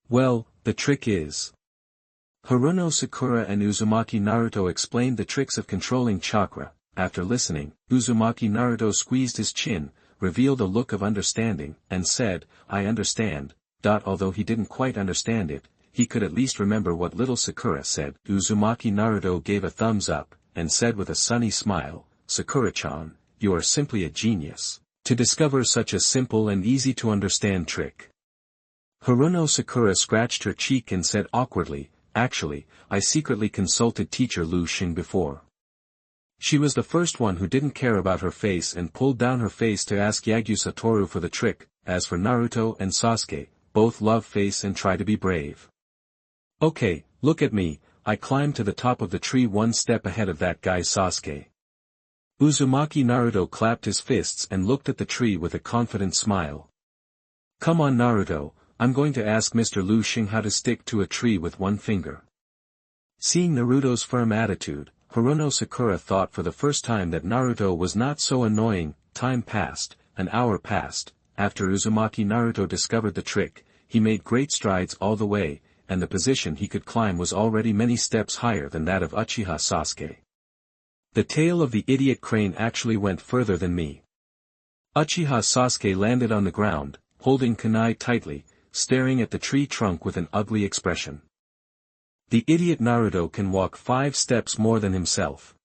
Well, the trick is. Haruno Sakura and Uzumaki Naruto explained the tricks of controlling chakra. After listening, Uzumaki Naruto squeezed his chin, revealed a look of understanding, and said, I understand. Although he didn't quite understand it, he could at least remember what little Sakura said. Uzumaki Naruto gave a thumbs up, and said with a sunny smile, Sakura-chan, you are simply a genius, to discover such a simple and easy to understand trick. Haruno Sakura scratched her cheek and said awkwardly, actually, I secretly consulted teacher Lu Xing before. She was the first one who didn't care about her face and pulled down her face to ask Yagyu Satoru for the trick. As for Naruto and Sasuke, both love face and try to be brave. Okay, look at me, I climbed to the top of the tree one step ahead of that guy Sasuke. Uzumaki Naruto clapped his fists and looked at the tree with a confident smile. Come on Naruto, I'm going to ask Mr. Lu Xing how to stick to a tree with one finger. Seeing Naruto's firm attitude, Haruno Sakura thought for the first time that Naruto was not so annoying. Time passed, an hour passed. After Uzumaki Naruto discovered the trick, he made great strides all the way, and the position he could climb was already many steps higher than that of Uchiha Sasuke. The tail of the idiot crane actually went further than me. Uchiha Sasuke landed on the ground, holding kunai tightly, staring at the tree trunk with an ugly expression. The idiot Naruto can walk 5 steps more than himself.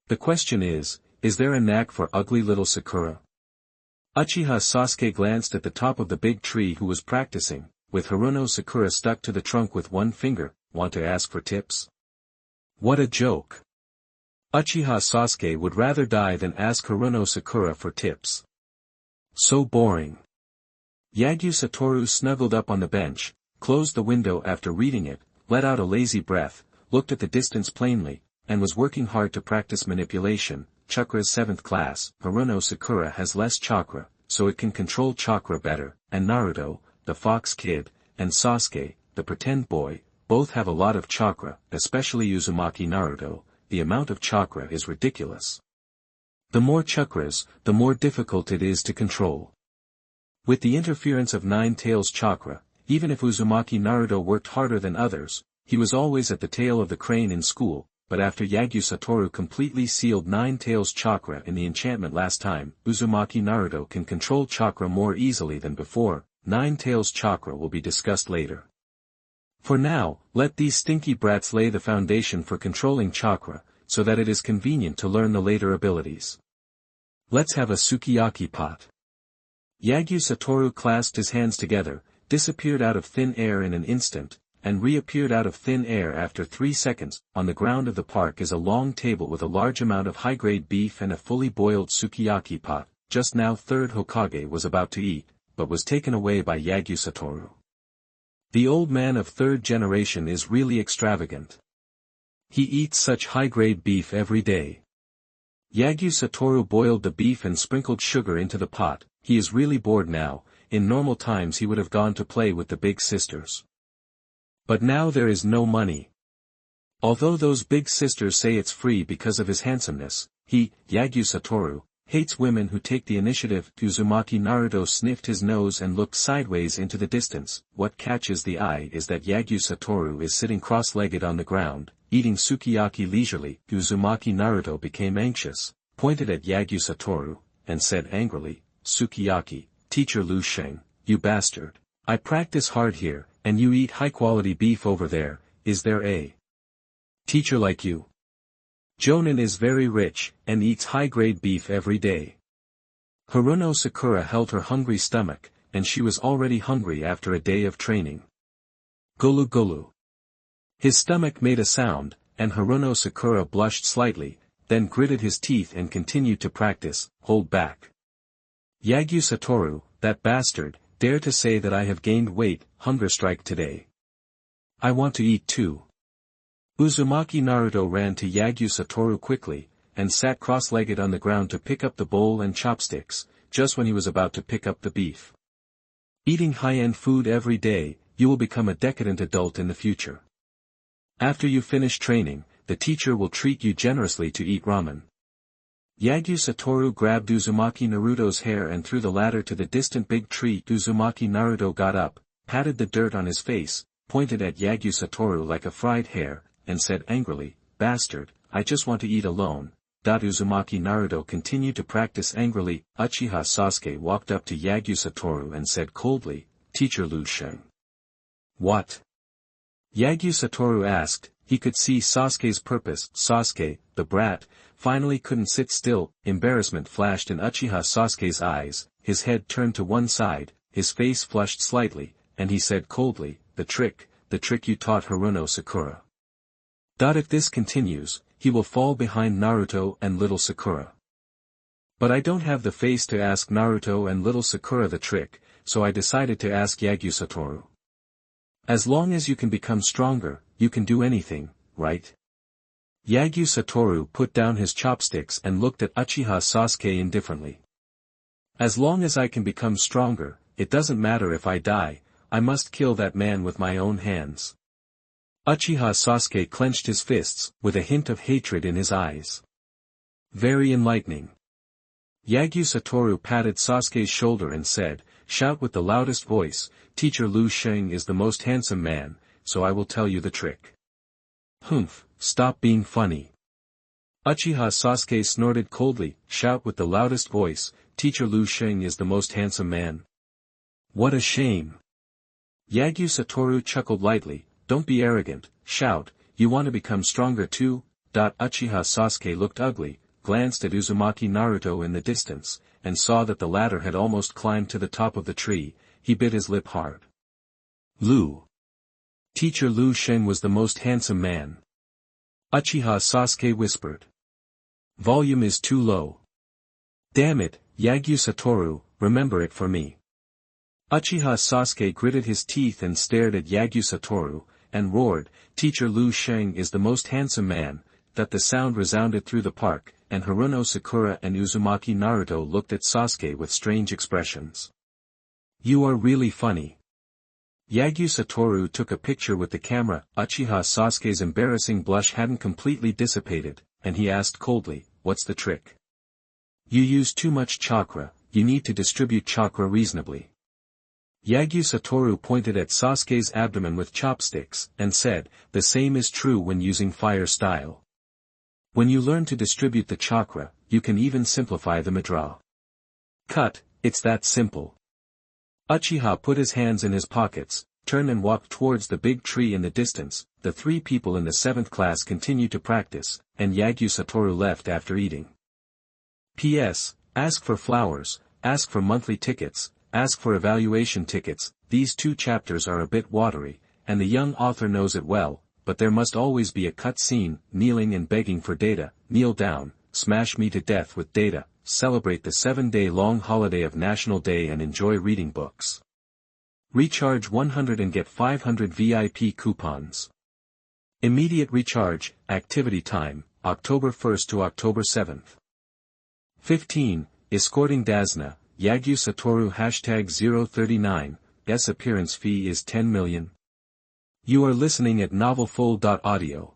The question is there a knack for ugly little Sakura? Uchiha Sasuke glanced at the top of the big tree who was practicing, with Haruno Sakura stuck to the trunk with one finger. Want to ask for tips? What a joke. Uchiha Sasuke would rather die than ask Haruno Sakura for tips. So boring. Yagyu Satoru snuggled up on the bench, closed the window after reading it, let out a lazy breath, looked at the distance plainly, and was working hard to practice manipulation. Chakra's 7th class. Haruno Sakura has less chakra, so it can control chakra better, and Naruto, the fox kid, and Sasuke, the pretend boy, both have a lot of chakra, especially Uzumaki Naruto. The amount of chakra is ridiculous. The more chakras, the more difficult it is to control. With the interference of Nine Tails chakra, even if Uzumaki Naruto worked harder than others, he was always at the tail of the crane in school, but after Yagyu Satoru completely sealed Nine Tails chakra in the enchantment last time, Uzumaki Naruto can control chakra more easily than before. Nine Tails chakra will be discussed later. For now, let these stinky brats lay the foundation for controlling chakra, so that it is convenient to learn the later abilities. Let's have a sukiyaki pot. Yagyu Satoru clasped his hands together, disappeared out of thin air in an instant, and reappeared out of thin air after 3 seconds. On the ground of the park is a long table with a large amount of high-grade beef and a fully boiled sukiyaki pot. Just now 3rd Hokage was about to eat, but was taken away by Yagyu Satoru. The old man of 3rd generation is really extravagant. He eats such high-grade beef every day. Yagyu Satoru boiled the beef and sprinkled sugar into the pot. He is really bored now. In normal times he would have gone to play with the big sisters. But now there is no money. Although those big sisters say it's free because of his handsomeness, he, Yagyu Satoru, hates women who take the initiative. Uzumaki Naruto sniffed his nose and looked sideways into the distance. What catches the eye is that Yagyu Satoru is sitting cross-legged on the ground, eating sukiyaki leisurely. Uzumaki Naruto became anxious, pointed at Yagyu Satoru, and said angrily, "Sukiyaki, teacher Lu Xing, you bastard. I practice hard here, and you eat high-quality beef over there. Is there a teacher like you? Jonin is very rich, and eats high-grade beef every day." Haruno Sakura held her hungry stomach, and she was already hungry after a day of training. Gulu gulu. His stomach made a sound, and Haruno Sakura blushed slightly, then gritted his teeth and continued to practice. Hold back. Yagyu Satoru, that bastard, dare to say that I have gained weight. Hunger strike today. I want to eat too. Uzumaki Naruto ran to Yagyu Satoru quickly, and sat cross-legged on the ground to pick up the bowl and chopsticks, just when he was about to pick up the beef. Eating high-end food every day, you will become a decadent adult in the future. After you finish training, the teacher will treat you generously to eat ramen. Yagyu Satoru grabbed Uzumaki Naruto's hair and threw the latter to the distant big tree. Uzumaki Naruto got up, patted the dirt on his face, pointed at Yagyu Satoru like a fried hare, and said angrily, "Bastard, I just want to eat alone." Uzumaki Naruto continued to practice angrily. Uchiha Sasuke walked up to Yagyu Satoru and said coldly, "Teacher Lu Xing." What? Yagyu Satoru asked. He could see Sasuke's purpose. Sasuke, the brat, finally couldn't sit still. Embarrassment flashed in Uchiha Sasuke's eyes, his head turned to one side, his face flushed slightly, and he said coldly, "The trick, the trick you taught Haruno Sakura. If this continues, he will fall behind Naruto and little Sakura. But I don't have the face to ask Naruto and little Sakura the trick, so I decided to ask Yagyu Satoru. As long as you can become stronger, you can do anything, right? Yagyu Satoru put down his chopsticks and looked at Uchiha Sasuke indifferently. As long as I can become stronger, it doesn't matter if I die, I must kill that man with my own hands. Uchiha Sasuke clenched his fists, with a hint of hatred in his eyes. Very enlightening. Yagyu Satoru patted Sasuke's shoulder and said, "Shout with the loudest voice, Teacher Lu Sheng is the most handsome man, so I will tell you the trick." "Humph, stop being funny." Uchiha Sasuke snorted coldly, "Shout with the loudest voice, Teacher Lu Sheng is the most handsome man." "What a shame." Yagyu Satoru chuckled lightly, "Don't be arrogant, shout, you want to become stronger too?" Uchiha Sasuke looked ugly, glanced at Uzumaki Naruto in the distance, and saw that the latter had almost climbed to the top of the tree. He bit his lip hard. Teacher Lu Sheng was the most handsome man. Uchiha Sasuke whispered. "Volume is too low." "Damn it, Yagyu Satoru, remember it for me." Uchiha Sasuke gritted his teeth and stared at Yagyu Satoru, and roared, "Teacher Lu Sheng is the most handsome man." That the sound resounded through the park, and Haruno Sakura and Uzumaki Naruto looked at Sasuke with strange expressions. "You are really funny." Yagyu Satoru took a picture with the camera. Uchiha Sasuke's embarrassing blush hadn't completely dissipated, and he asked coldly, "What's the trick?" "You use too much chakra, you need to distribute chakra reasonably." Yagyu Satoru pointed at Sasuke's abdomen with chopsticks, and said, "The same is true when using fire style. When you learn to distribute the chakra, you can even simplify the madra." "Cut, it's that simple." Uchiha put his hands in his pockets, turned and walked towards the big tree in the distance. The three people in the 7th class continued to practice, and Yagyu Satoru left after eating. P.S. Ask for flowers, ask for monthly tickets, ask for evaluation tickets. These 2 chapters are a bit watery, and the young author knows it well, but there must always be a cut scene, kneeling and begging for data. Kneel down, smash me to death with data, celebrate the 7-day-long holiday of National Day and enjoy reading books. Recharge 100 and get 500 VIP coupons. Immediate recharge, activity time, October 1st to October 7th. 15. Escorting Dazna, Yagyu Satoru #039, S appearance fee is 10 million. You are listening at novelfull.audio.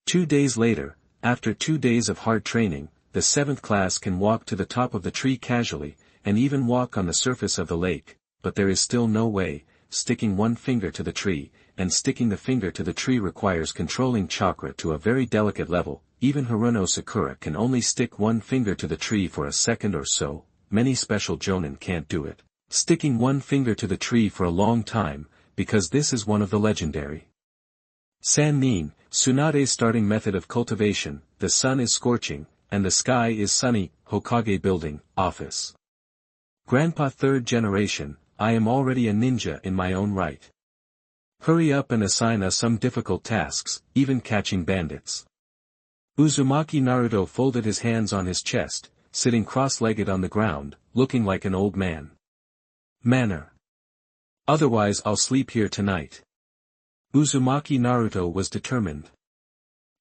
2 days later, after 2 days of hard training, the 7th class can walk to the top of the tree casually, and even walk on the surface of the lake, but there is still no way. Sticking one finger to the tree, and sticking the finger to the tree requires controlling chakra to a very delicate level. Even Haruno Sakura can only stick one finger to the tree for a second or so. Many special jonin can't do it, sticking one finger to the tree for a long time, because this is one of the legendary Sannin, Tsunade's starting method of cultivation. The sun is scorching, and the sky is sunny. Hokage building, office. Grandpa 3rd generation, I am already a ninja in my own right. Hurry up and assign us some difficult tasks, even catching bandits. Uzumaki Naruto folded his hands on his chest, sitting cross-legged on the ground, looking like an old man. Manner. Otherwise I'll sleep here tonight. Uzumaki Naruto was determined.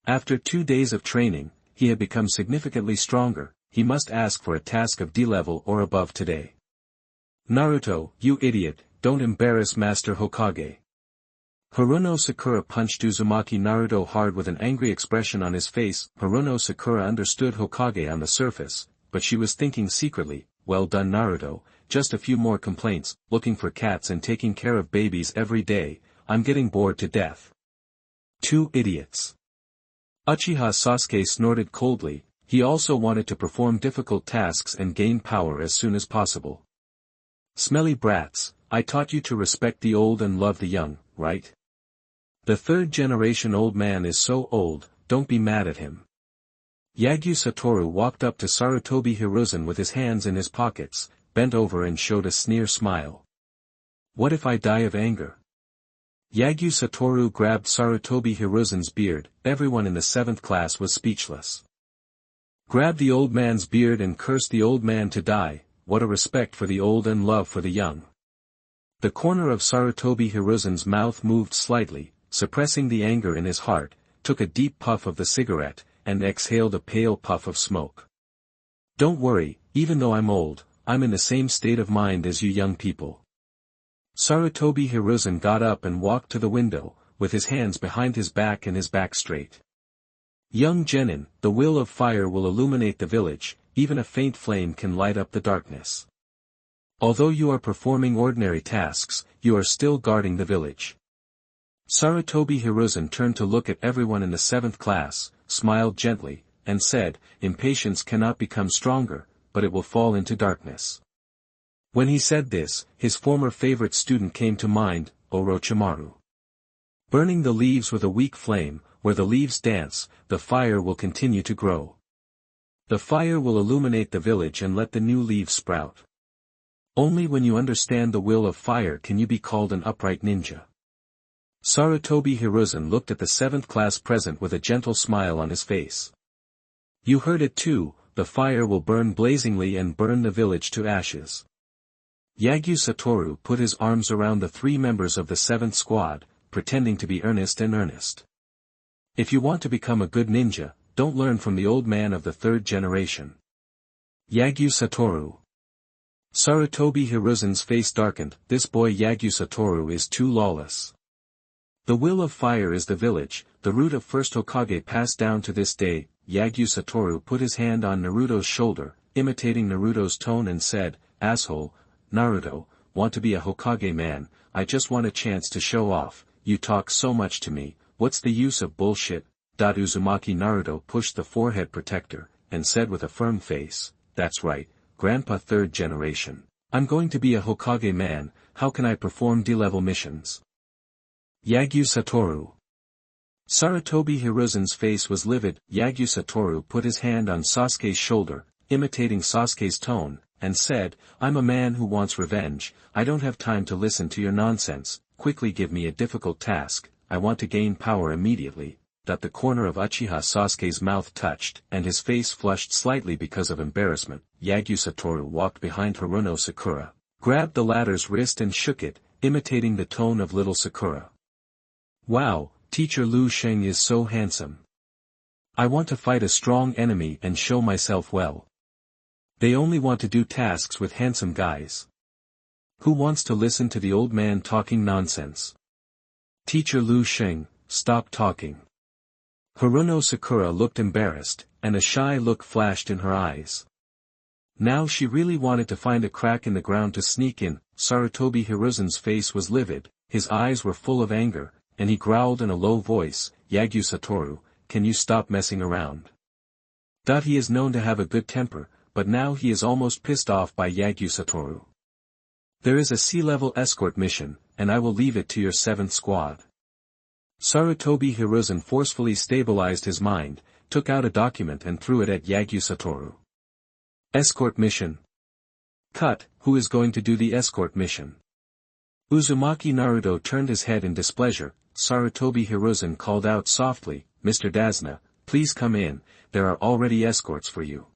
After 2 days of training, he had become significantly stronger. He must ask for a task of D level or above today. Naruto, you idiot, don't embarrass Master Hokage. Haruno Sakura punched Uzumaki Naruto hard with an angry expression on his face. Haruno Sakura understood Hokage on the surface, but she was thinking secretly, well done Naruto, just a few more complaints, looking for cats and taking care of babies every day. I'm getting bored to death. 2 idiots. Uchiha Sasuke snorted coldly. He also wanted to perform difficult tasks and gain power as soon as possible. Smelly brats, I taught you to respect the old and love the young, right? The 3rd generation old man is so old, don't be mad at him. Yagyu Satoru walked up to Sarutobi Hiruzen with his hands in his pockets, bent over and showed a sneer smile. What if I die of anger? Yagyu Satoru grabbed Sarutobi Hiruzen's beard. Everyone in the 7th class was speechless. Grab the old man's beard and curse the old man to die. What a respect for the old and love for the young. The corner of Sarutobi Hiruzen's mouth moved slightly, suppressing the anger in his heart, took a deep puff of the cigarette, and exhaled a pale puff of smoke. Don't worry, even though I'm old, I'm in the same state of mind as you young people. Sarutobi Hiruzen got up and walked to the window, with his hands behind his back and his back straight. Young genin, the will of fire will illuminate the village, even a faint flame can light up the darkness. Although you are performing ordinary tasks, you are still guarding the village. Sarutobi Hiruzen turned to look at everyone in the 7th class, smiled gently, and said, impatience cannot become stronger, but it will fall into darkness. When he said this, his former favorite student came to mind, Orochimaru. Burning the leaves with a weak flame, where the leaves dance, the fire will continue to grow. The fire will illuminate the village and let the new leaves sprout. Only when you understand the will of fire can you be called an upright ninja. Sarutobi Hiruzen looked at the 7th class present with a gentle smile on his face. You heard it too, the fire will burn blazingly and burn the village to ashes. Yagyu Satoru put his arms around the 3 members of the 7th squad, pretending to be earnest. If you want to become a good ninja, don't learn from the old man of the 3rd generation. Yagyu Satoru. Sarutobi Hiruzen's face darkened. This boy Yagyu Satoru is too lawless. The will of fire is the village, the root of first Hokage passed down to this day. Yagyu Satoru put his hand on Naruto's shoulder, imitating Naruto's tone and said, asshole, Naruto, want to be a Hokage man, I just want a chance to show off, you talk so much to me, what's the use of bullshit? Uzumaki Naruto pushed the forehead protector, and said with a firm face, that's right, Grandpa 3rd generation. I'm going to be a Hokage man, how can I perform D-level missions? Yagyu Satoru. Sarutobi Hiruzen's face was livid. Yagyu Satoru put his hand on Sasuke's shoulder, imitating Sasuke's tone, and said, I'm a man who wants revenge, I don't have time to listen to your nonsense, quickly give me a difficult task, I want to gain power immediately. That the corner of Uchiha Sasuke's mouth touched, and his face flushed slightly because of embarrassment. Yagyu Satoru walked behind Haruno Sakura, grabbed the latter's wrist and shook it, imitating the tone of little Sakura. Wow, Teacher Lu Sheng is so handsome. I want to fight a strong enemy and show myself well. They only want to do tasks with handsome guys. Who wants to listen to the old man talking nonsense? Teacher Lu Sheng, stop talking. Haruno Sakura looked embarrassed, and a shy look flashed in her eyes. Now she really wanted to find a crack in the ground to sneak in. Sarutobi Hiruzen's face was livid, his eyes were full of anger, and he growled in a low voice, Yagyu Satoru, can you stop messing around? He is known to have a good temper, but now he is almost pissed off by Yagyu Satoru. There is a sea-level escort mission, and I will leave it to your 7th squad. Sarutobi Hiruzen forcefully stabilized his mind, took out a document and threw it at Yagyu Satoru. Escort mission. Cut, who is going to do the escort mission? Uzumaki Naruto turned his head in displeasure. Sarutobi Hiruzen called out softly, Mr. Dazna, please come in, there are already escorts for you.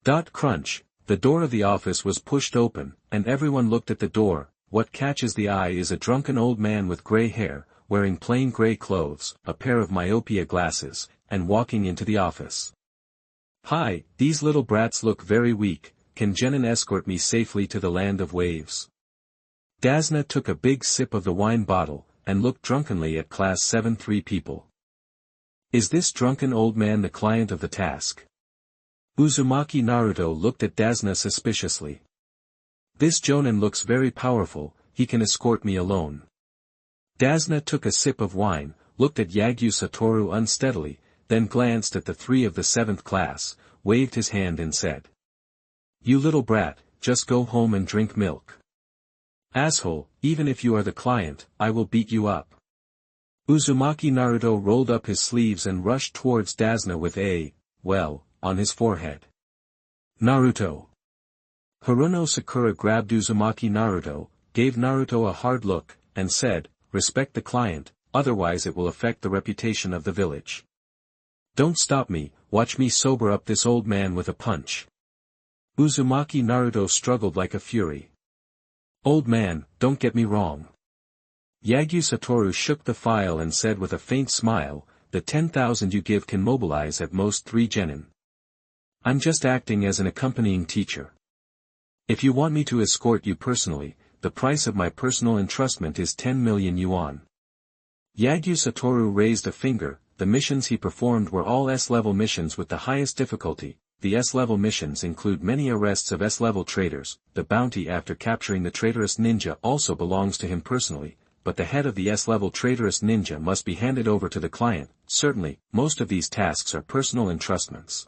Crunch, the door of the office was pushed open, and everyone looked at the door. What catches the eye is a drunken old man with gray hair, wearing plain gray clothes, a pair of myopia glasses, and walking into the office. Hi, these little brats look very weak, can Genin escort me safely to the land of waves? Dazna took a big sip of the wine bottle, and looked drunkenly at Class 7-3 people. Is this drunken old man the client of the task? Uzumaki Naruto looked at Dazna suspiciously. This Jonin looks very powerful, he can escort me alone. Dazna took a sip of wine, looked at Yagyu Satoru unsteadily, then glanced at the 3 of the 7th class, waved his hand and said. You little brat, just go home and drink milk. Asshole, even if you are the client, I will beat you up. Uzumaki Naruto rolled up his sleeves and rushed towards Dazna with a, well, on his forehead. Naruto. Haruno Sakura grabbed Uzumaki Naruto, gave Naruto a hard look, and said, respect the client, otherwise it will affect the reputation of the village. Don't stop me, watch me sober up this old man with a punch. Uzumaki Naruto struggled like a fury. Old man, don't get me wrong. Yagyu Satoru shook the file and said with a faint smile, the 10,000 you give can mobilize at most 3 genin. I'm just acting as an accompanying teacher. If you want me to escort you personally, the price of my personal entrustment is 10 million yuan. Yagyu Satoru raised a finger. The missions he performed were all S-level missions with the highest difficulty. The S-level missions include many arrests of S-level traitors. The bounty after capturing the traitorous ninja also belongs to him personally, but the head of the S-level traitorous ninja must be handed over to the client. Certainly, most of these tasks are personal entrustments.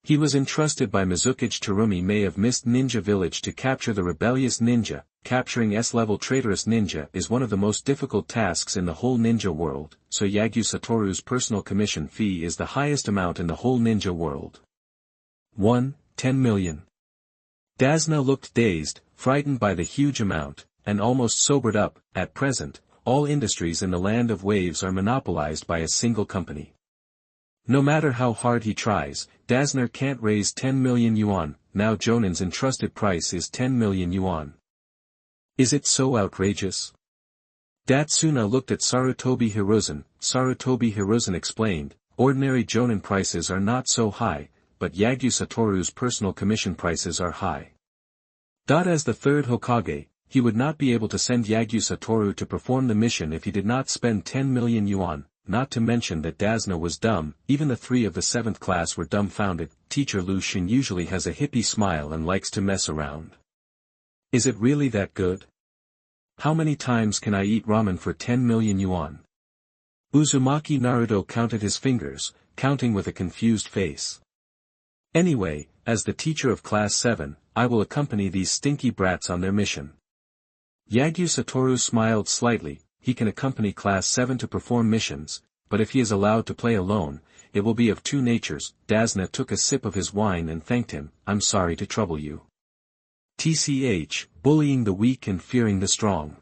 He was entrusted by Mizukage Terumi May of Mist Ninja Village to capture the rebellious ninja. Capturing S-level traitorous ninja is one of the most difficult tasks in the whole ninja world, so Yagyu Satoru's personal commission fee is the highest amount in the whole ninja world. 10 million. Dazna looked dazed, frightened by the huge amount, and almost sobered up. At present, all industries in the land of waves are monopolized by a single company. No matter how hard he tries, Dazna can't raise 10 million yuan. Now Jonin's entrusted price is 10 million yuan. Is it so outrageous? Datsuna looked at Sarutobi Hiruzen. Sarutobi Hiruzen explained, ordinary Jonin prices are not so high, but Yagyu Satoru's personal commission prices are high. As the third Hokage, he would not be able to send Yagyu Satoru to perform the mission if he did not spend 10 million yuan, not to mention that Dazna was dumb. Even the 3 of the 7th class were dumbfounded. Teacher Lu Xun usually has a hippie smile and likes to mess around. Is it really that good? How many times can I eat ramen for 10 million yuan? Uzumaki Naruto counted his fingers, counting with a confused face. Anyway, as the teacher of class 7, I will accompany these stinky brats on their mission. Yagyu Satoru smiled slightly. He can accompany class 7 to perform missions, but if he is allowed to play alone, it will be of 2 natures. Dazna took a sip of his wine and thanked him. I'm sorry to trouble you. TCH, bullying the weak and fearing the strong.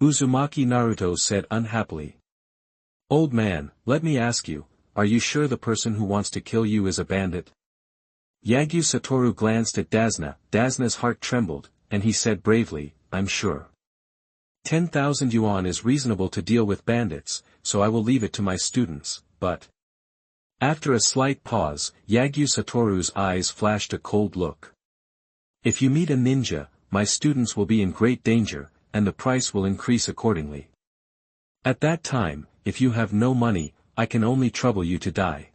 Uzumaki Naruto said unhappily. Old man, let me ask you, are you sure the person who wants to kill you is a bandit? Yagyu Satoru glanced at Dazna. Dazna's heart trembled, and he said bravely, I'm sure. 10,000 yuan is reasonable to deal with bandits, so I will leave it to my students, but... After a slight pause, Yagyu Satoru's eyes flashed a cold look. If you meet a ninja, my students will be in great danger, and the price will increase accordingly. At that time, if you have no money, I can only trouble you to die.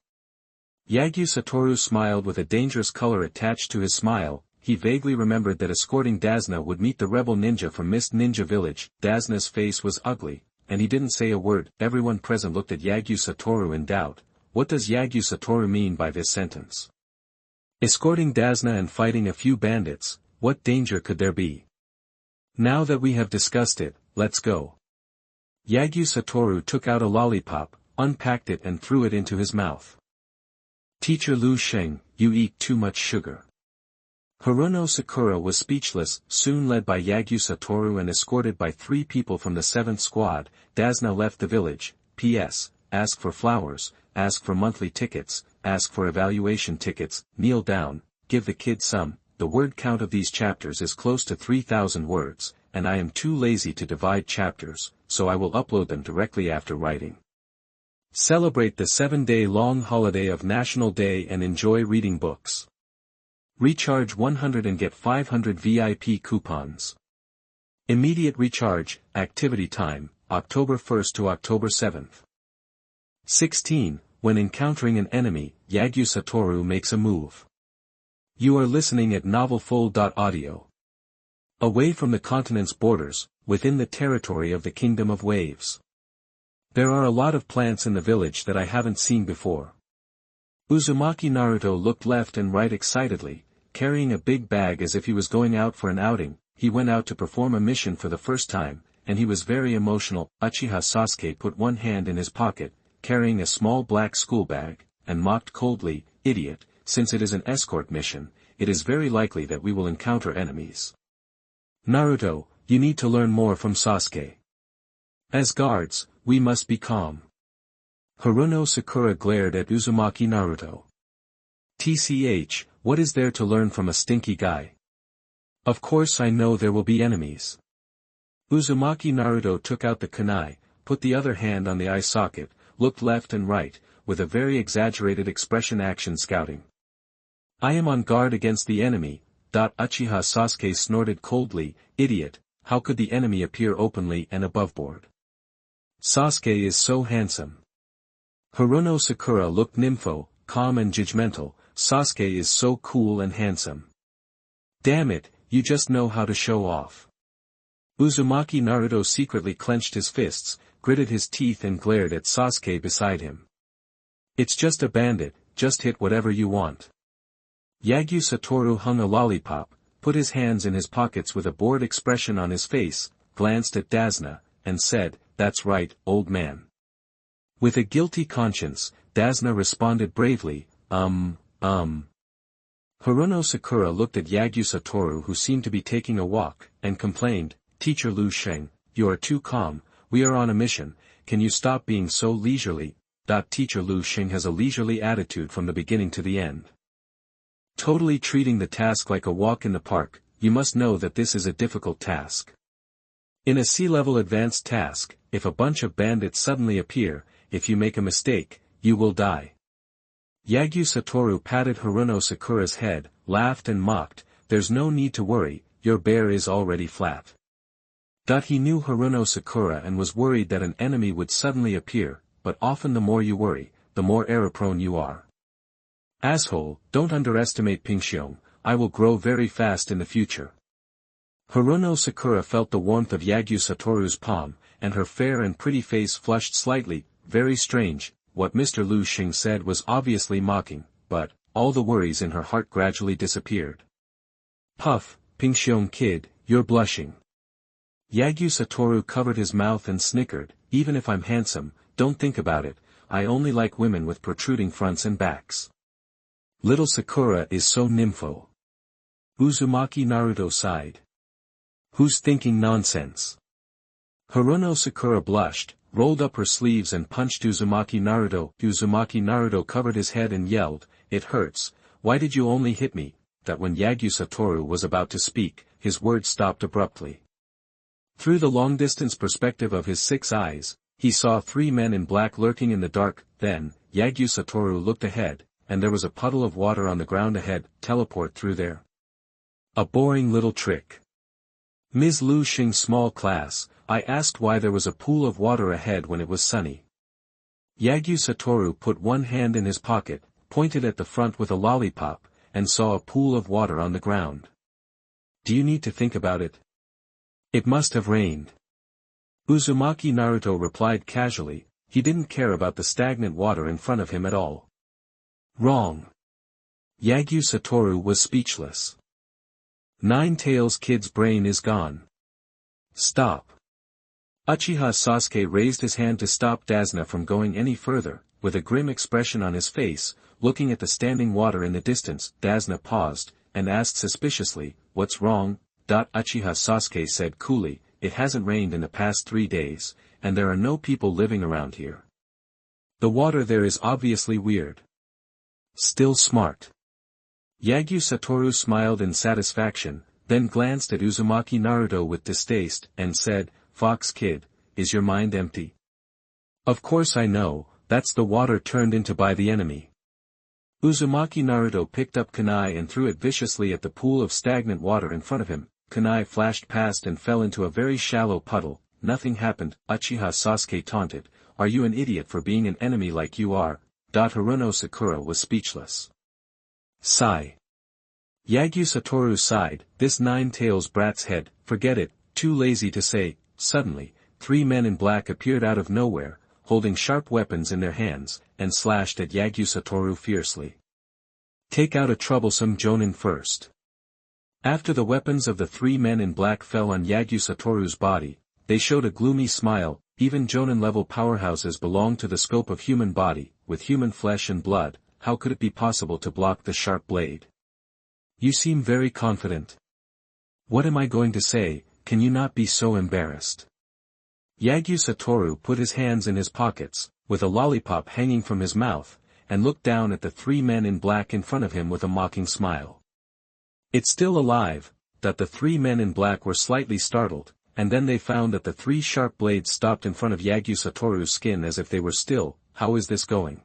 Yagyu Satoru smiled with a dangerous color attached to his smile. He vaguely remembered that escorting Dazna would meet the rebel ninja from Mist Ninja Village. Dazna's face was ugly, and he didn't say a word. Everyone present looked at Yagyu Satoru in doubt. What does Yagyu Satoru mean by this sentence? Escorting Dazna and fighting a few bandits, what danger could there be? Now that we have discussed it, let's go. Yagyu Satoru took out a lollipop, unpacked it and threw it into his mouth. Teacher Lu Sheng, you eat too much sugar. Haruno Sakura was speechless. Soon led by Yagyu Satoru and escorted by 3 people from the 7th squad, Dazna left the village. P.S. Ask for flowers, ask for monthly tickets, ask for evaluation tickets, kneel down, give the kid some. The word count of these chapters is close to 3,000 words, and I am too lazy to divide chapters, so I will upload them directly after writing. Celebrate the 7-day-long holiday of National Day and enjoy reading books. Recharge 100 and get 500 VIP coupons. Immediate recharge, activity time, October 1st to October 7th. 16. When encountering an enemy, Yagyu Satoru makes a move. You are listening at novelfull.audio. Away from the continent's borders, within the territory of the Kingdom of Waves. There are a lot of plants in the village that I haven't seen before. Uzumaki Naruto looked left and right excitedly, carrying a big bag as if he was going out for an outing. He went out to perform a mission for the first time, and he was very emotional. Uchiha Sasuke put one hand in his pocket, carrying a small black school bag, and mocked coldly, idiot, since it is an escort mission, it is very likely that we will encounter enemies. Naruto, you need to learn more from Sasuke. As guards, we must be calm. Haruno Sakura glared at Uzumaki Naruto. TCH, what is there to learn from a stinky guy? Of course I know there will be enemies. Uzumaki Naruto took out the kunai, put the other hand on the eye socket, looked left and right, with a very exaggerated expression action scouting. I am on guard against the enemy. Uchiha Sasuke snorted coldly, idiot, how could the enemy appear openly and aboveboard? Sasuke is so handsome. Haruno Sakura looked nympho, calm and judgmental, Sasuke is so cool and handsome. Damn it, you just know how to show off. Uzumaki Naruto secretly clenched his fists, gritted his teeth and glared at Sasuke beside him. It's just a bandit, just hit whatever you want. Yagyu Satoru hung a lollipop, put his hands in his pockets with a bored expression on his face, glanced at Dazna, and said, that's right, old man. With a guilty conscience, Dazna responded bravely, Haruno Sakura looked at Yagyu Satoru who seemed to be taking a walk, and complained, Teacher Lu Sheng, you are too calm, we are on a mission, can you stop being so leisurely? Teacher Lu Sheng has a leisurely attitude from the beginning to the end. Totally treating the task like a walk in the park, you must know that this is a difficult task. In a sea-level advanced task, if a bunch of bandits suddenly appear, if you make a mistake, you will die. Yagyu Satoru patted Haruno Sakura's head, laughed and mocked, there's no need to worry, your bear is already flat. He knew Haruno Sakura and was worried that an enemy would suddenly appear, but often the more you worry, the more error-prone you are. Asshole, don't underestimate Pingxiong, I will grow very fast in the future. Haruno Sakura felt the warmth of Yagyu Satoru's palm, and her fair and pretty face flushed slightly, very strange, what Mr. Lu Xing said was obviously mocking, but, all the worries in her heart gradually disappeared. Puff, Pingxiong kid, you're blushing. Yagyu Satoru covered his mouth and snickered, even if I'm handsome, don't think about it, I only like women with protruding fronts and backs. Little Sakura is so nympho. Uzumaki Naruto sighed. Who's thinking nonsense? Haruno Sakura blushed, rolled up her sleeves and punched Uzumaki Naruto. Uzumaki Naruto covered his head and yelled, it hurts, why did you only hit me? That when Yagyu Satoru was about to speak, his words stopped abruptly. Through the long-distance perspective of his 6 eyes, he saw 3 men in black lurking in the dark, then, Yagyu Satoru looked ahead, and there was a puddle of water on the ground ahead, teleport through there. A boring little trick. Ms. Lu Xing's small class, I asked why there was a pool of water ahead when it was sunny. Yagyu Satoru put one hand in his pocket, pointed at the front with a lollipop, and saw a pool of water on the ground. Do you need to think about it? It must have rained. Uzumaki Naruto replied casually, he didn't care about the stagnant water in front of him at all. Wrong. Yagyu Satoru was speechless. Nine-Tails Kid's brain is gone. Stop. Uchiha Sasuke raised his hand to stop Dazna from going any further, with a grim expression on his face, looking at the standing water in the distance. Dazna paused, and asked suspiciously, what's wrong? Uchiha Sasuke said coolly, it hasn't rained in the past 3 days, and there are no people living around here. The water there is obviously weird. Still smart. Yagyu Satoru smiled in satisfaction, then glanced at Uzumaki Naruto with distaste, and said, Fox kid, is your mind empty? Of course I know, that's the water turned into by the enemy. Uzumaki Naruto picked up kunai and threw it viciously at the pool of stagnant water in front of him. Kunai flashed past and fell into a very shallow puddle. Nothing happened. Uchiha Sasuke taunted, are you an idiot for being an enemy like you are? Haruno Sakura was speechless. Sigh. Yagyu Satoru sighed, this Nine-Tails brat's head, forget it, too lazy to say. Suddenly, 3 men in black appeared out of nowhere, holding sharp weapons in their hands, and slashed at Yagyu Satoru fiercely. Take out a troublesome Jonin first. After the weapons of the 3 men in black fell on Yagyu Satoru's body, they showed a gloomy smile. Even Jonin-level powerhouses belong to the scope of human body, with human flesh and blood, how could it be possible to block the sharp blade? You seem very confident. What am I going to say, can you not be so embarrassed? Yagyu Satoru put his hands in his pockets, with a lollipop hanging from his mouth, and looked down at the three men in black in front of him with a mocking smile. "It's still alive," that the three men in black were slightly startled, and then they found that the three sharp blades stopped in front of Yagyu Satoru's skin as if they were still. "How is this going?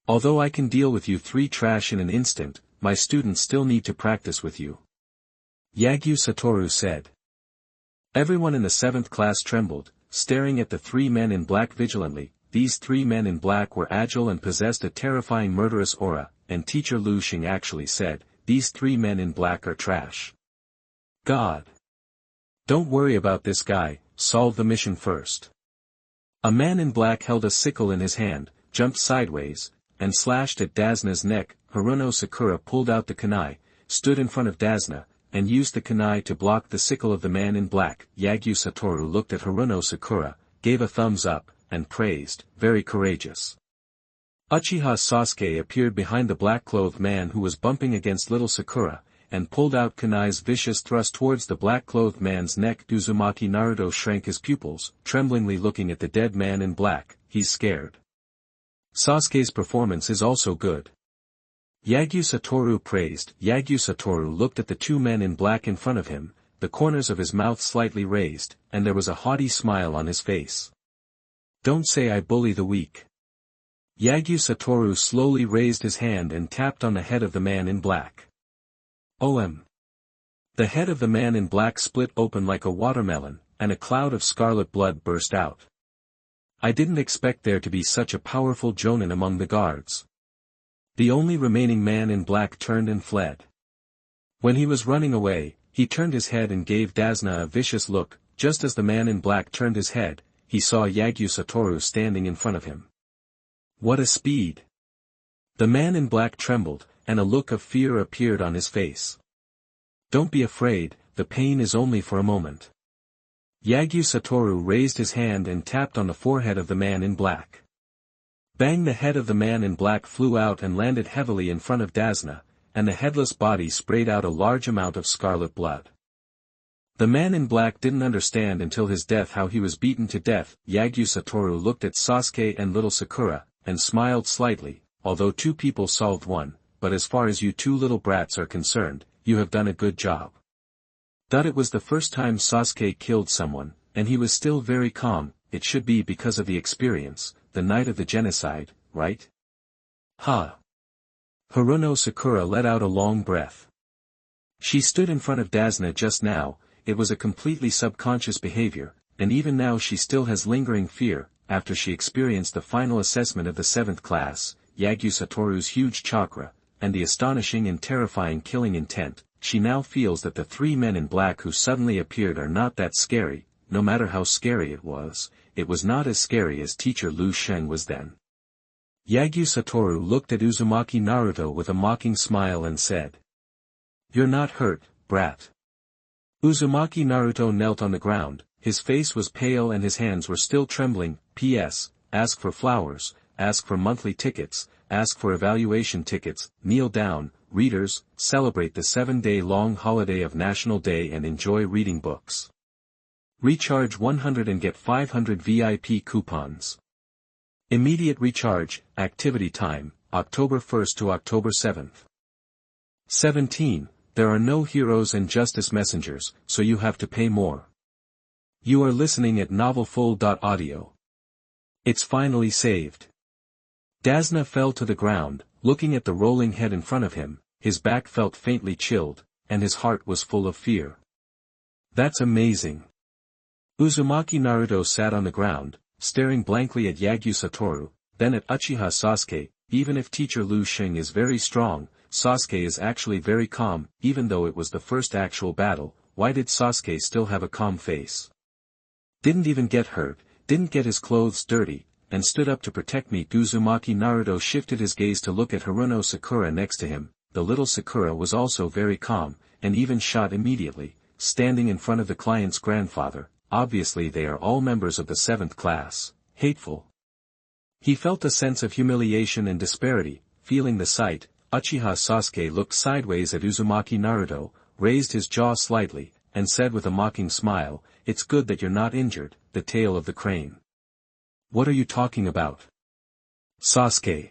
Although I can deal with you three trash in an instant, my students still need to practice with you," Yagyu Satoru said. Everyone in the 7th class trembled, staring at the three men in black vigilantly. These three men in black were agile and possessed a terrifying murderous aura, and teacher Lu Xing actually said, "These three men in black are trash. God. Don't worry about this guy, solve the mission first." A man in black held a sickle in his hand, jumped sideways, and slashed at Dazna's neck. Haruno Sakura pulled out the kunai, stood in front of Dazna, and used the kunai to block the sickle of the man in black. Yagyu Satoru looked at Haruno Sakura, gave a thumbs up, and praised, "Very courageous." Uchiha Sasuke appeared behind the black-clothed man who was bumping against little Sakura, and pulled out kunai's vicious thrust towards the black-clothed man's neck. Uzumaki Naruto shrank his pupils, tremblingly looking at the dead man in black. "He's scared. Sasuke's performance is also good," Yagyu Satoru praised. Yagyu Satoru looked at the two men in black in front of him, the corners of his mouth slightly raised, and there was a haughty smile on his face. "Don't say I bully the weak." Yagyu Satoru slowly raised his hand and tapped on the head of the man in black. "OM." The head of the man in black split open like a watermelon, and a cloud of scarlet blood burst out. "I didn't expect there to be such a powerful jonin among the guards." The only remaining man in black turned and fled. When he was running away, he turned his head and gave Dazna a vicious look. Just as the man in black turned his head, he saw Yagyu Satoru standing in front of him. What a speed! The man in black trembled, and a look of fear appeared on his face. "Don't be afraid, the pain is only for a moment." Yagyu Satoru raised his hand and tapped on the forehead of the man in black. Bang! The head of the man in black flew out and landed heavily in front of Dazna, and the headless body sprayed out a large amount of scarlet blood. The man in black didn't understand until his death how he was beaten to death. Yagyu Satoru looked at Sasuke and little Sakura, and smiled slightly. "Although two people solved one, but as far as you two little brats are concerned, you have done a good job." That it was the first time Sasuke killed someone, and he was still very calm. It should be because of the experience, the night of the genocide, right? Ha! Haruno Sakura let out a long breath. She stood in front of Dazna just now. It was a completely subconscious behavior, and even now she still has lingering fear. After she experienced the final assessment of the 7th class, Yagyu Satoru's huge chakra, and the astonishing and terrifying killing intent, she now feels that the three men in black who suddenly appeared are not that scary. No matter how scary it was not as scary as teacher Lu Xing was then. Yagyu Satoru looked at Uzumaki Naruto with a mocking smile and said, "You're not hurt, brat." Uzumaki Naruto knelt on the ground, his face was pale and his hands were still trembling. P.S. Ask for flowers, ask for monthly tickets, ask for evaluation tickets, kneel down, readers, celebrate the 7-day-long holiday of National Day and enjoy reading books. Recharge 100 and get 500 VIP coupons. Immediate recharge, activity time, October 1st to October 7th. 17. There are no heroes and justice messengers, so you have to pay more. You are listening at novelfull.audio. It's finally saved. Dazna fell to the ground, looking at the rolling head in front of him. His back felt faintly chilled, and his heart was full of fear. That's amazing. Uzumaki Naruto sat on the ground, staring blankly at Yagyu Satoru, then at Uchiha Sasuke. Even if teacher Lu Xing is very strong, Sasuke is actually very calm. Even though it was the first actual battle, why did Sasuke still have a calm face? Didn't even get hurt, didn't get his clothes dirty, and stood up to protect me. Uzumaki Naruto shifted his gaze to look at Haruno Sakura next to him. The little Sakura was also very calm, and even shot immediately, standing in front of the client's grandfather. Obviously they are all members of the 7th class. Hateful. He felt a sense of humiliation and disparity. Feeling the sight, Uchiha Sasuke looked sideways at Uzumaki Naruto, raised his jaw slightly, and said with a mocking smile, "It's good that you're not injured, the tail of the crane. What are you talking about? Sasuke.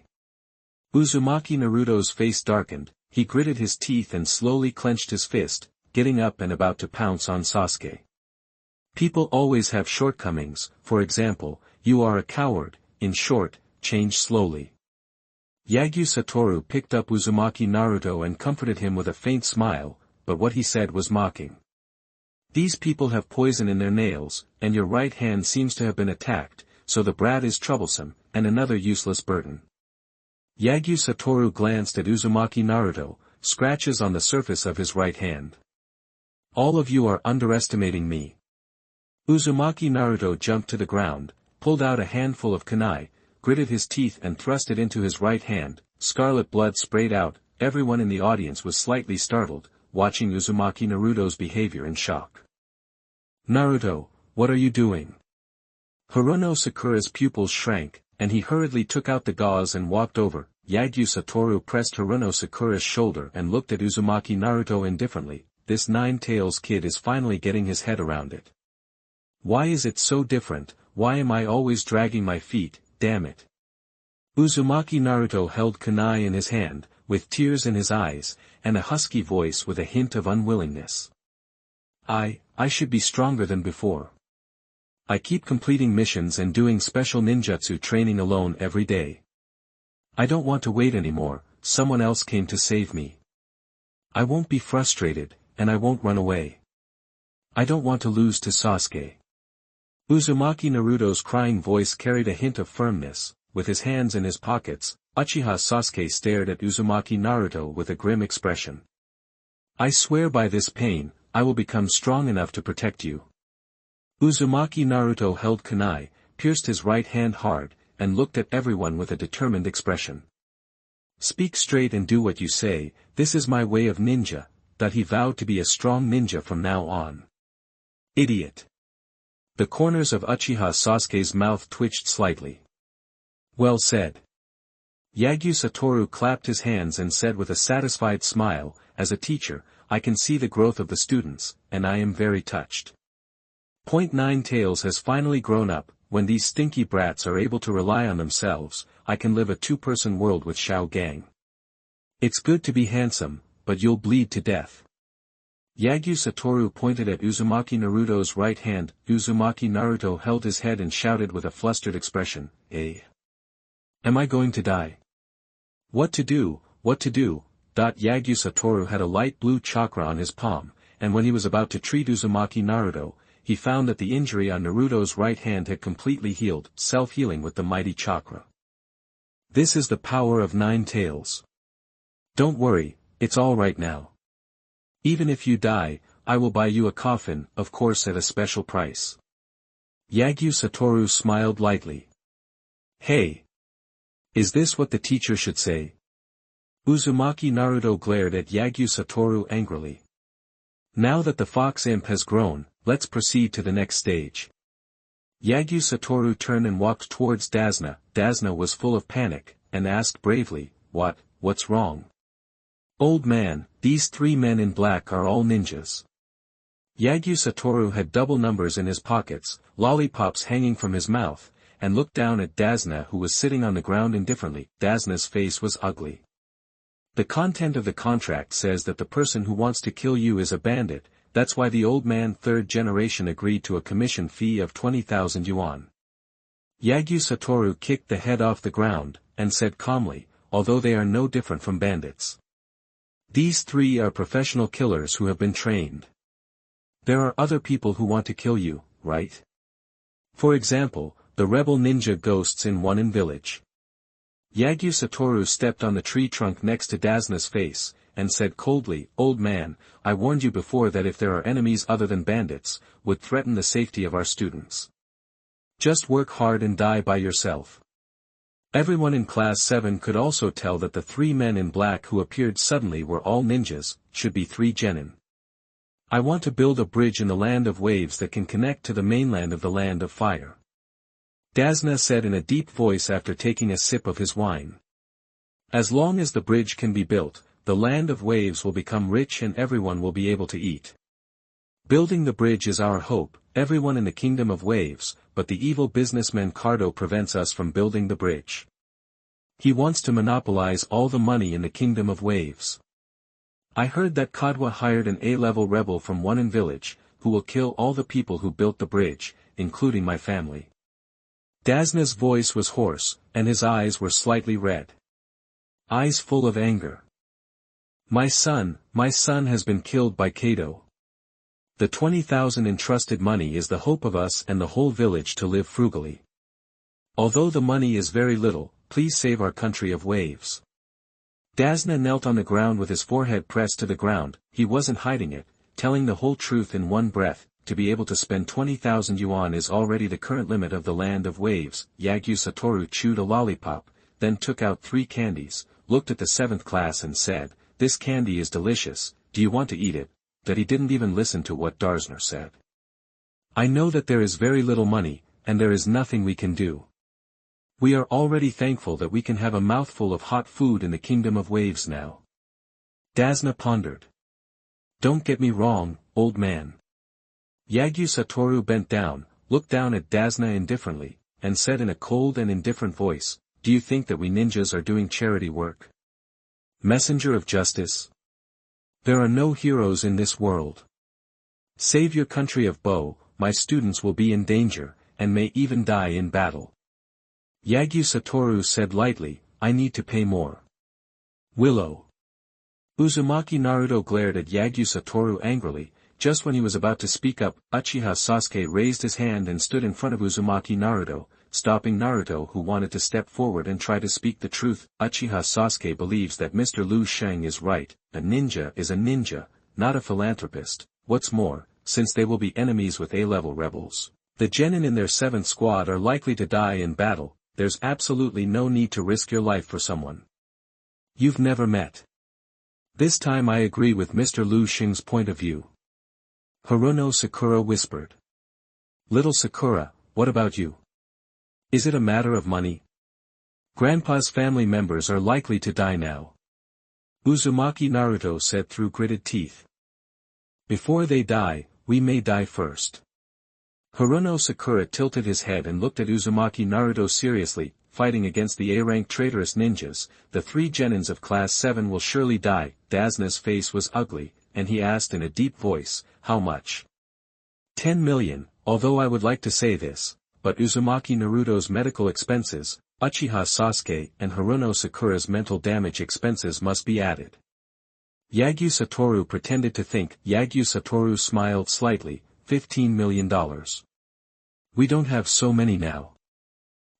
Uzumaki Naruto's face darkened, he gritted his teeth and slowly clenched his fist, getting up and about to pounce on Sasuke. People always have shortcomings, for example, you are a coward, in short, change slowly. Yagyu Satoru picked up Uzumaki Naruto and comforted him with a faint smile, but what he said was mocking. These people have poison in their nails, and your right hand seems to have been attacked, so the brat is troublesome, and another useless burden. Yagyu Satoru glanced at Uzumaki Naruto, scratches on the surface of his right hand. All of you are underestimating me. Uzumaki Naruto jumped to the ground, pulled out a handful of kunai, gritted his teeth and thrust it into his right hand, scarlet blood sprayed out, everyone in the audience was slightly startled, watching Uzumaki Naruto's behavior in shock. Naruto, what are you doing? Hirono Sakura's pupils shrank, and he hurriedly took out the gauze and walked over. Yagyu Satoru pressed Hirono Sakura's shoulder and looked at Uzumaki Naruto indifferently. This Nine-Tails kid is finally getting his head around it. Why is it so different? Why am I always dragging my feet, damn it? Uzumaki Naruto held kunai in his hand, with tears in his eyes, and a husky voice with a hint of unwillingness. I should be stronger than before. I keep completing missions and doing special ninjutsu training alone every day. I don't want to wait anymore, someone else came to save me. I won't be frustrated, and I won't run away. I don't want to lose to Sasuke. Uzumaki Naruto's crying voice carried a hint of firmness. With his hands in his pockets, Uchiha Sasuke stared at Uzumaki Naruto with a grim expression. I swear by this pain, I will become strong enough to protect you. Uzumaki Naruto held kunai, pierced his right hand hard, and looked at everyone with a determined expression. Speak straight and do what you say, this is my way of ninja, that he vowed to be a strong ninja from now on. Idiot. The corners of Uchiha Sasuke's mouth twitched slightly. Well said. Yagyu Satoru clapped his hands and said with a satisfied smile, as a teacher, I can see the growth of the students, and I am very touched. Nine-Tails has finally grown up. When these stinky brats are able to rely on themselves, I can live a two-person world with Shao Gang. It's good to be handsome, but you'll bleed to death. Yagyu Satoru pointed at Uzumaki Naruto's right hand. Uzumaki Naruto held his head and shouted with a flustered expression, Am I going to die? What to do, what to do? Yagyu Satoru had a light blue chakra on his palm, and when he was about to treat Uzumaki Naruto, he found that the injury on Naruto's right hand had completely healed, self-healing with the mighty chakra. This is the power of Nine-Tails. Don't worry, it's all right now. Even if you die, I will buy you a coffin, of course at a special price. Yagyu Satoru smiled lightly. Hey! Is this what the teacher should say? Uzumaki Naruto glared at Yagyu Satoru angrily. Now that the fox imp has grown, let's proceed to the next stage. Yagyu Satoru turned and walked towards Dazna. Dazna was full of panic, and asked bravely, what's wrong? Old man, these three men in black are all ninjas. Yagyu Satoru had double numbers in his pockets, lollipops hanging from his mouth, and looked down at Dazna who was sitting on the ground indifferently. Dazna's face was ugly. The content of the contract says that the person who wants to kill you is a bandit, that's why the old man third generation agreed to a commission fee of 20,000 yuan. Yagyu Satoru kicked the head off the ground, and said calmly, although they are no different from bandits. These three are professional killers who have been trained. There are other people who want to kill you, right? For example, the rebel ninja ghosts in one village. Yagyu Satoru stepped on the tree trunk next to Dazna's face, and said coldly, Old man, I warned you before that if there are enemies other than bandits, would threaten the safety of our students. Just work hard and die by yourself. Everyone in Class 7 could also tell that the three men in black who appeared suddenly were all ninjas, should be three genin. I want to build a bridge in the land of waves that can connect to the mainland of the land of fire. Dazna said in a deep voice after taking a sip of his wine. As long as the bridge can be built, the land of waves will become rich and everyone will be able to eat. Building the bridge is our hope, everyone in the Kingdom of Waves, but the evil businessman Cardo prevents us from building the bridge. He wants to monopolize all the money in the Kingdom of Waves. I heard that Kadwa hired an A-level rebel from one village, who will kill all the people who built the bridge, including my family. Dazna's voice was hoarse, and his eyes were slightly red. Eyes full of anger. My son has been killed by Kado. The 20,000 entrusted money is the hope of us and the whole village to live frugally. Although the money is very little, please save our country of waves. Dazna knelt on the ground with his forehead pressed to the ground. He wasn't hiding it, telling the whole truth in one breath. To be able to spend 20,000 yuan is already the current limit of the land of waves. Yagyu Satoru chewed a lollipop, then took out 3 candies, looked at the 7th class and said, "This candy is delicious, do you want to eat it?" That he didn't even listen to what Dazna said. I know that there is very little money, and there is nothing we can do. We are already thankful that we can have a mouthful of hot food in the Kingdom of Waves now. Dazna pondered. Don't get me wrong, old man. Yagyu Satoru bent down, looked down at Dazna indifferently, and said in a cold and indifferent voice, "Do you think that we ninjas are doing charity work? Messenger of justice? There are no heroes in this world. Save your country of Bo, my students will be in danger, and may even die in battle." Yagyu Satoru said lightly, "I need to pay more." Willow. Uzumaki Naruto glared at Yagyu Satoru angrily. Just when he was about to speak up, Uchiha Sasuke raised his hand and stood in front of Uzumaki Naruto, stopping Naruto who wanted to step forward and try to speak the truth. Uchiha Sasuke believes that Mr. Lu Sheng is right, a ninja is a ninja, not a philanthropist. What's more, since they will be enemies with A-level rebels, the genin in their 7th squad are likely to die in battle, there's absolutely no need to risk your life for someone you've never met. This time I agree with Mr. Lu Sheng's point of view. Haruno Sakura whispered. Little Sakura, what about you? Is it a matter of money? Grandpa's family members are likely to die now. Uzumaki Naruto said through gritted teeth. Before they die, we may die first. Haruno Sakura tilted his head and looked at Uzumaki Naruto seriously. Fighting against the A-rank traitorous ninjas, the 3 genins of class 7 will surely die. Dazna's face was ugly, and he asked in a deep voice, how much? 10 million, although I would like to say this, but Uzumaki Naruto's medical expenses, Uchiha Sasuke and Haruno Sakura's mental damage expenses must be added. Yagyu Satoru pretended to think. Yagyu Satoru smiled slightly, $15 million. We don't have so many now.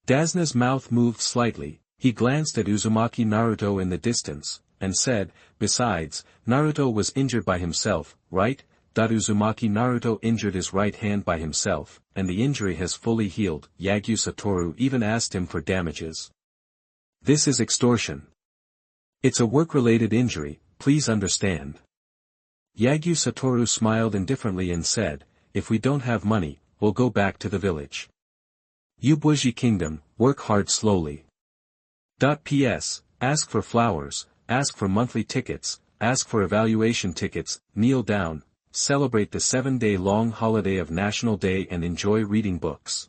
Dazna's mouth moved slightly, he glanced at Uzumaki Naruto in the distance, and said, besides, Naruto was injured by himself, right? Uzumaki Naruto injured his right hand by himself, and the injury has fully healed. Yagyu Satoru even asked him for damages. This is extortion. It's a work-related injury, please understand. Yagyu Satoru smiled indifferently and said, if we don't have money, we'll go back to the village. Ubuji Kingdom, work hard slowly. P.S. Ask for flowers, ask for monthly tickets, ask for evaluation tickets, kneel down, celebrate the 7-day-long holiday of National Day and enjoy reading books.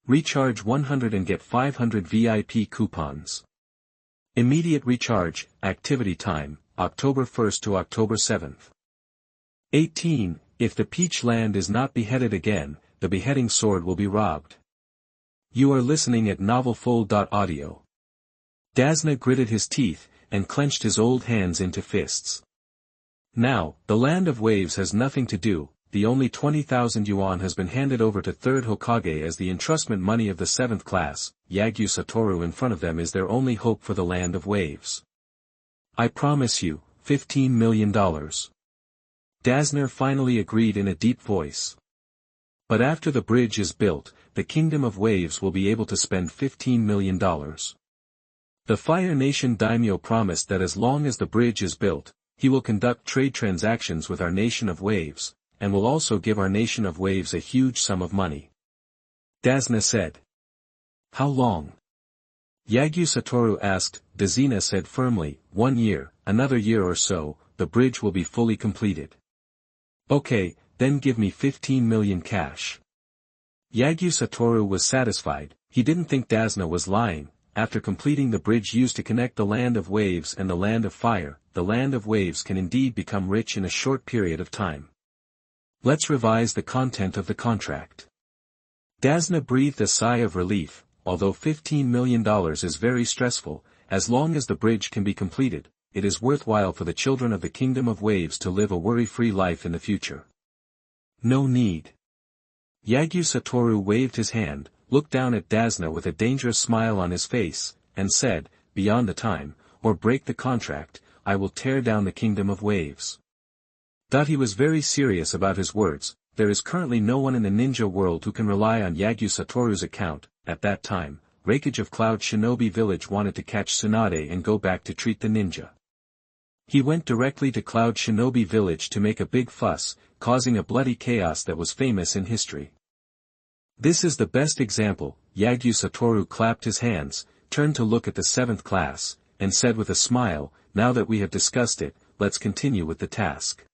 Recharge 100 and get 500 VIP coupons. Immediate recharge, activity time, October 1st to October 7th. 18. If the Peach Land is not beheaded again, the beheading sword will be robbed. You are listening at novelfull.audio. Dazna gritted his teeth, and clenched his old hands into fists. Now, the Land of Waves has nothing to do, the only 20,000 yuan has been handed over to 3rd Hokage as the entrustment money of the 7th class. Yagyu Satoru in front of them is their only hope for the Land of Waves. I promise you, $15 million. Dazna finally agreed in a deep voice. But after the bridge is built, the Kingdom of Waves will be able to spend $15 million. The Fire Nation daimyo promised that as long as the bridge is built, he will conduct trade transactions with our Nation of Waves, and will also give our Nation of Waves a huge sum of money. Dazna said. How long? Yagyu Satoru asked. Dazna said firmly, 1 year, another year or so, the bridge will be fully completed. Okay, then give me 15 million cash. Yagyu Satoru was satisfied. He didn't think Dazna was lying. After completing the bridge used to connect the land of waves and the land of fire, the land of waves can indeed become rich in a short period of time. Let's revise the content of the contract. Dazna breathed a sigh of relief. Although $15 million is very stressful, as long as the bridge can be completed, it is worthwhile for the children of the Kingdom of Waves to live a worry-free life in the future. No need. Yagyu Satoru waved his hand, looked down at Dazna with a dangerous smile on his face, and said, "Beyond the time, or break the contract, I will tear down the Kingdom of Waves." He was very serious about his words. There is currently no one in the ninja world who can rely on Yagyu Satoru's account. At that time, Raikage of Cloud Shinobi Village wanted to catch Tsunade and go back to treat the ninja. He went directly to Cloud Shinobi Village to make a big fuss, causing a bloody chaos that was famous in history. This is the best example. Yagyu Satoru clapped his hands, turned to look at the 7th class, and said with a smile, "Now that we have discussed it, let's continue with the task."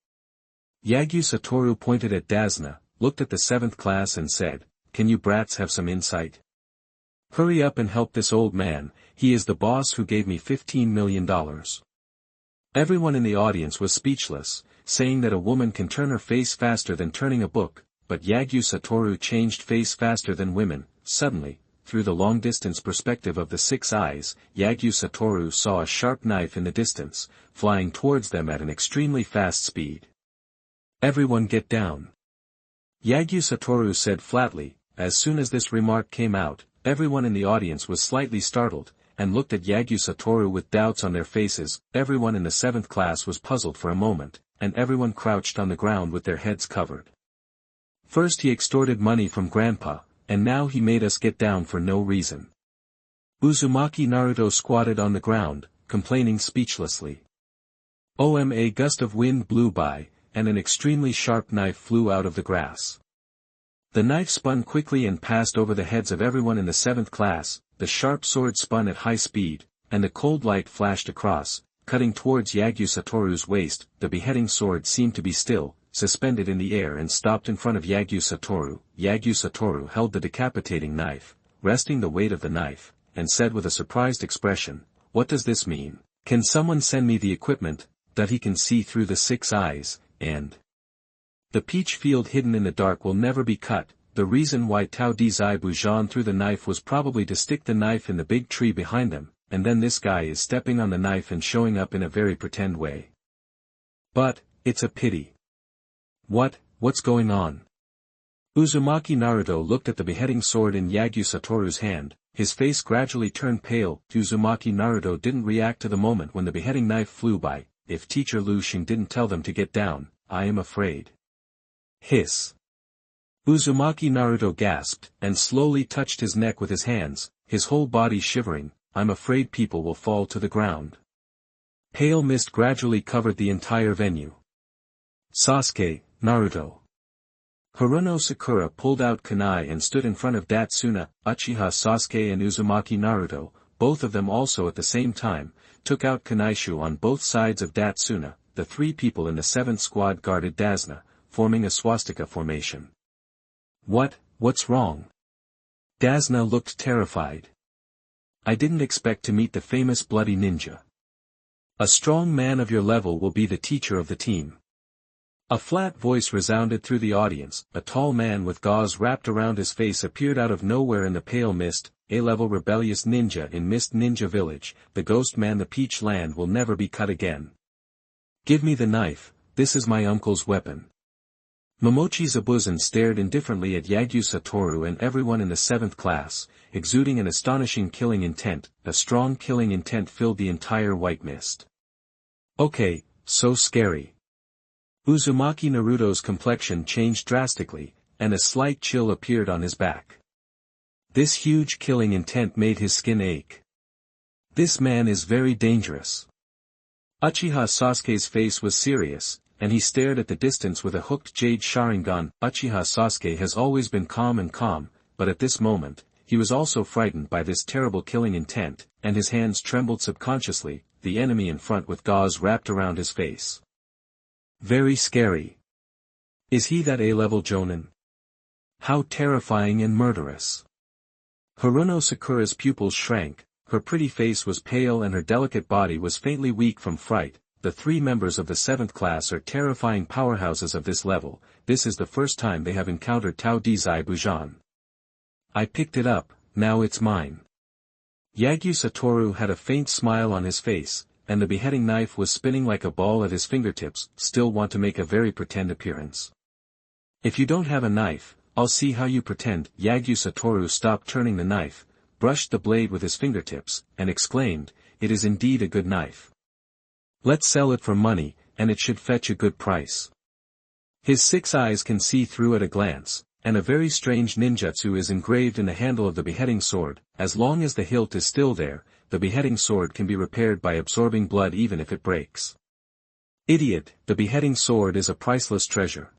Yagyu Satoru pointed at Dazna, looked at the 7th class and said, "Can you brats have some insight? Hurry up and help this old man, he is the boss who gave me $15 million. Everyone in the audience was speechless, saying that a woman can turn her face faster than turning a book, but Yagyu Satoru changed face faster than women. Suddenly, through the long-distance perspective of the 6 eyes, Yagyu Satoru saw a sharp knife in the distance, flying towards them at an extremely fast speed. "Everyone get down," Yagyu Satoru said flatly. As soon as this remark came out, everyone in the audience was slightly startled, and looked at Yagyu Satoru with doubts on their faces. Everyone in the 7th class was puzzled for a moment, and everyone crouched on the ground with their heads covered. First he extorted money from Grandpa, and now he made us get down for no reason. Uzumaki Naruto squatted on the ground, complaining speechlessly. A gust of wind blew by, and an extremely sharp knife flew out of the grass. The knife spun quickly and passed over the heads of everyone in the 7th class. The sharp sword spun at high speed, and the cold light flashed across, cutting towards Yagyu Satoru's waist. The beheading sword seemed to be still, suspended in the air and stopped in front of Yagyu Satoru. Yagyu Satoru held the decapitating knife, resting the weight of the knife, and said with a surprised expression, "What does this mean? Can someone send me the equipment, that he can see through the 6 eyes, and the peach field hidden in the dark will never be cut." The reason why Tao Dizai Bujan threw the knife was probably to stick the knife in the big tree behind them, and then this guy is stepping on the knife and showing up in a very pretend way. But, it's a pity. What's going on? Uzumaki Naruto looked at the beheading sword in Yagyu Satoru's hand. His face gradually turned pale. Uzumaki Naruto didn't react to the moment when the beheading knife flew by. If Teacher Lu Xing didn't tell them to get down, I am afraid. Hiss. Uzumaki Naruto gasped, and slowly touched his neck with his hands, his whole body shivering. I'm afraid people will fall to the ground. Pale mist gradually covered the entire venue. Sasuke, Naruto. Haruno Sakura pulled out kunai and stood in front of Datsuna. Uchiha Sasuke and Uzumaki Naruto, both of them also at the same time, took out kunaishu on both sides of Datsuna. The 3 people in the 7th squad guarded Dazna, forming a swastika formation. What's wrong? Dazna looked terrified. I didn't expect to meet the famous bloody ninja. A strong man of your level will be the teacher of the team. A flat voice resounded through the audience. A tall man with gauze wrapped around his face appeared out of nowhere in the pale mist. A-level rebellious ninja in Mist Ninja Village. The ghost man. The peach land will never be cut again. Give me the knife, this is my uncle's weapon. Momochi Zabuzen stared indifferently at Yagyu Satoru and everyone in the 7th class, exuding an astonishing killing intent. A strong killing intent filled the entire white mist. Okay, so scary. Uzumaki Naruto's complexion changed drastically, and a slight chill appeared on his back. This huge killing intent made his skin ache. This man is very dangerous. Uchiha Sasuke's face was serious, and he stared at the distance with a hooked jade Sharingan. Uchiha Sasuke has always been calm, but at this moment, he was also frightened by this terrible killing intent, and his hands trembled subconsciously. The enemy in front with gauze wrapped around his face. Very scary. Is he that A-level Jonin? How terrifying and murderous. Haruno Sakura's pupils shrank, her pretty face was pale and her delicate body was faintly weak from fright. The three members of the 7th class are terrifying powerhouses of this level. This is the first time they have encountered Tao Dizai Bujan. I picked it up, now it's mine. Yagyu Satoru had a faint smile on his face, and the beheading knife was spinning like a ball at his fingertips. Still want to make a very pretend appearance. If you don't have a knife, I'll see how you pretend. Yagyu Satoru stopped turning the knife, brushed the blade with his fingertips, and exclaimed, it is indeed a good knife. Let's sell it for money, and it should fetch a good price. His 6 eyes can see through at a glance, and a very strange ninjutsu is engraved in the handle of the beheading sword. As long as the hilt is still there, the beheading sword can be repaired by absorbing blood even if it breaks. Idiot, the beheading sword is a priceless treasure.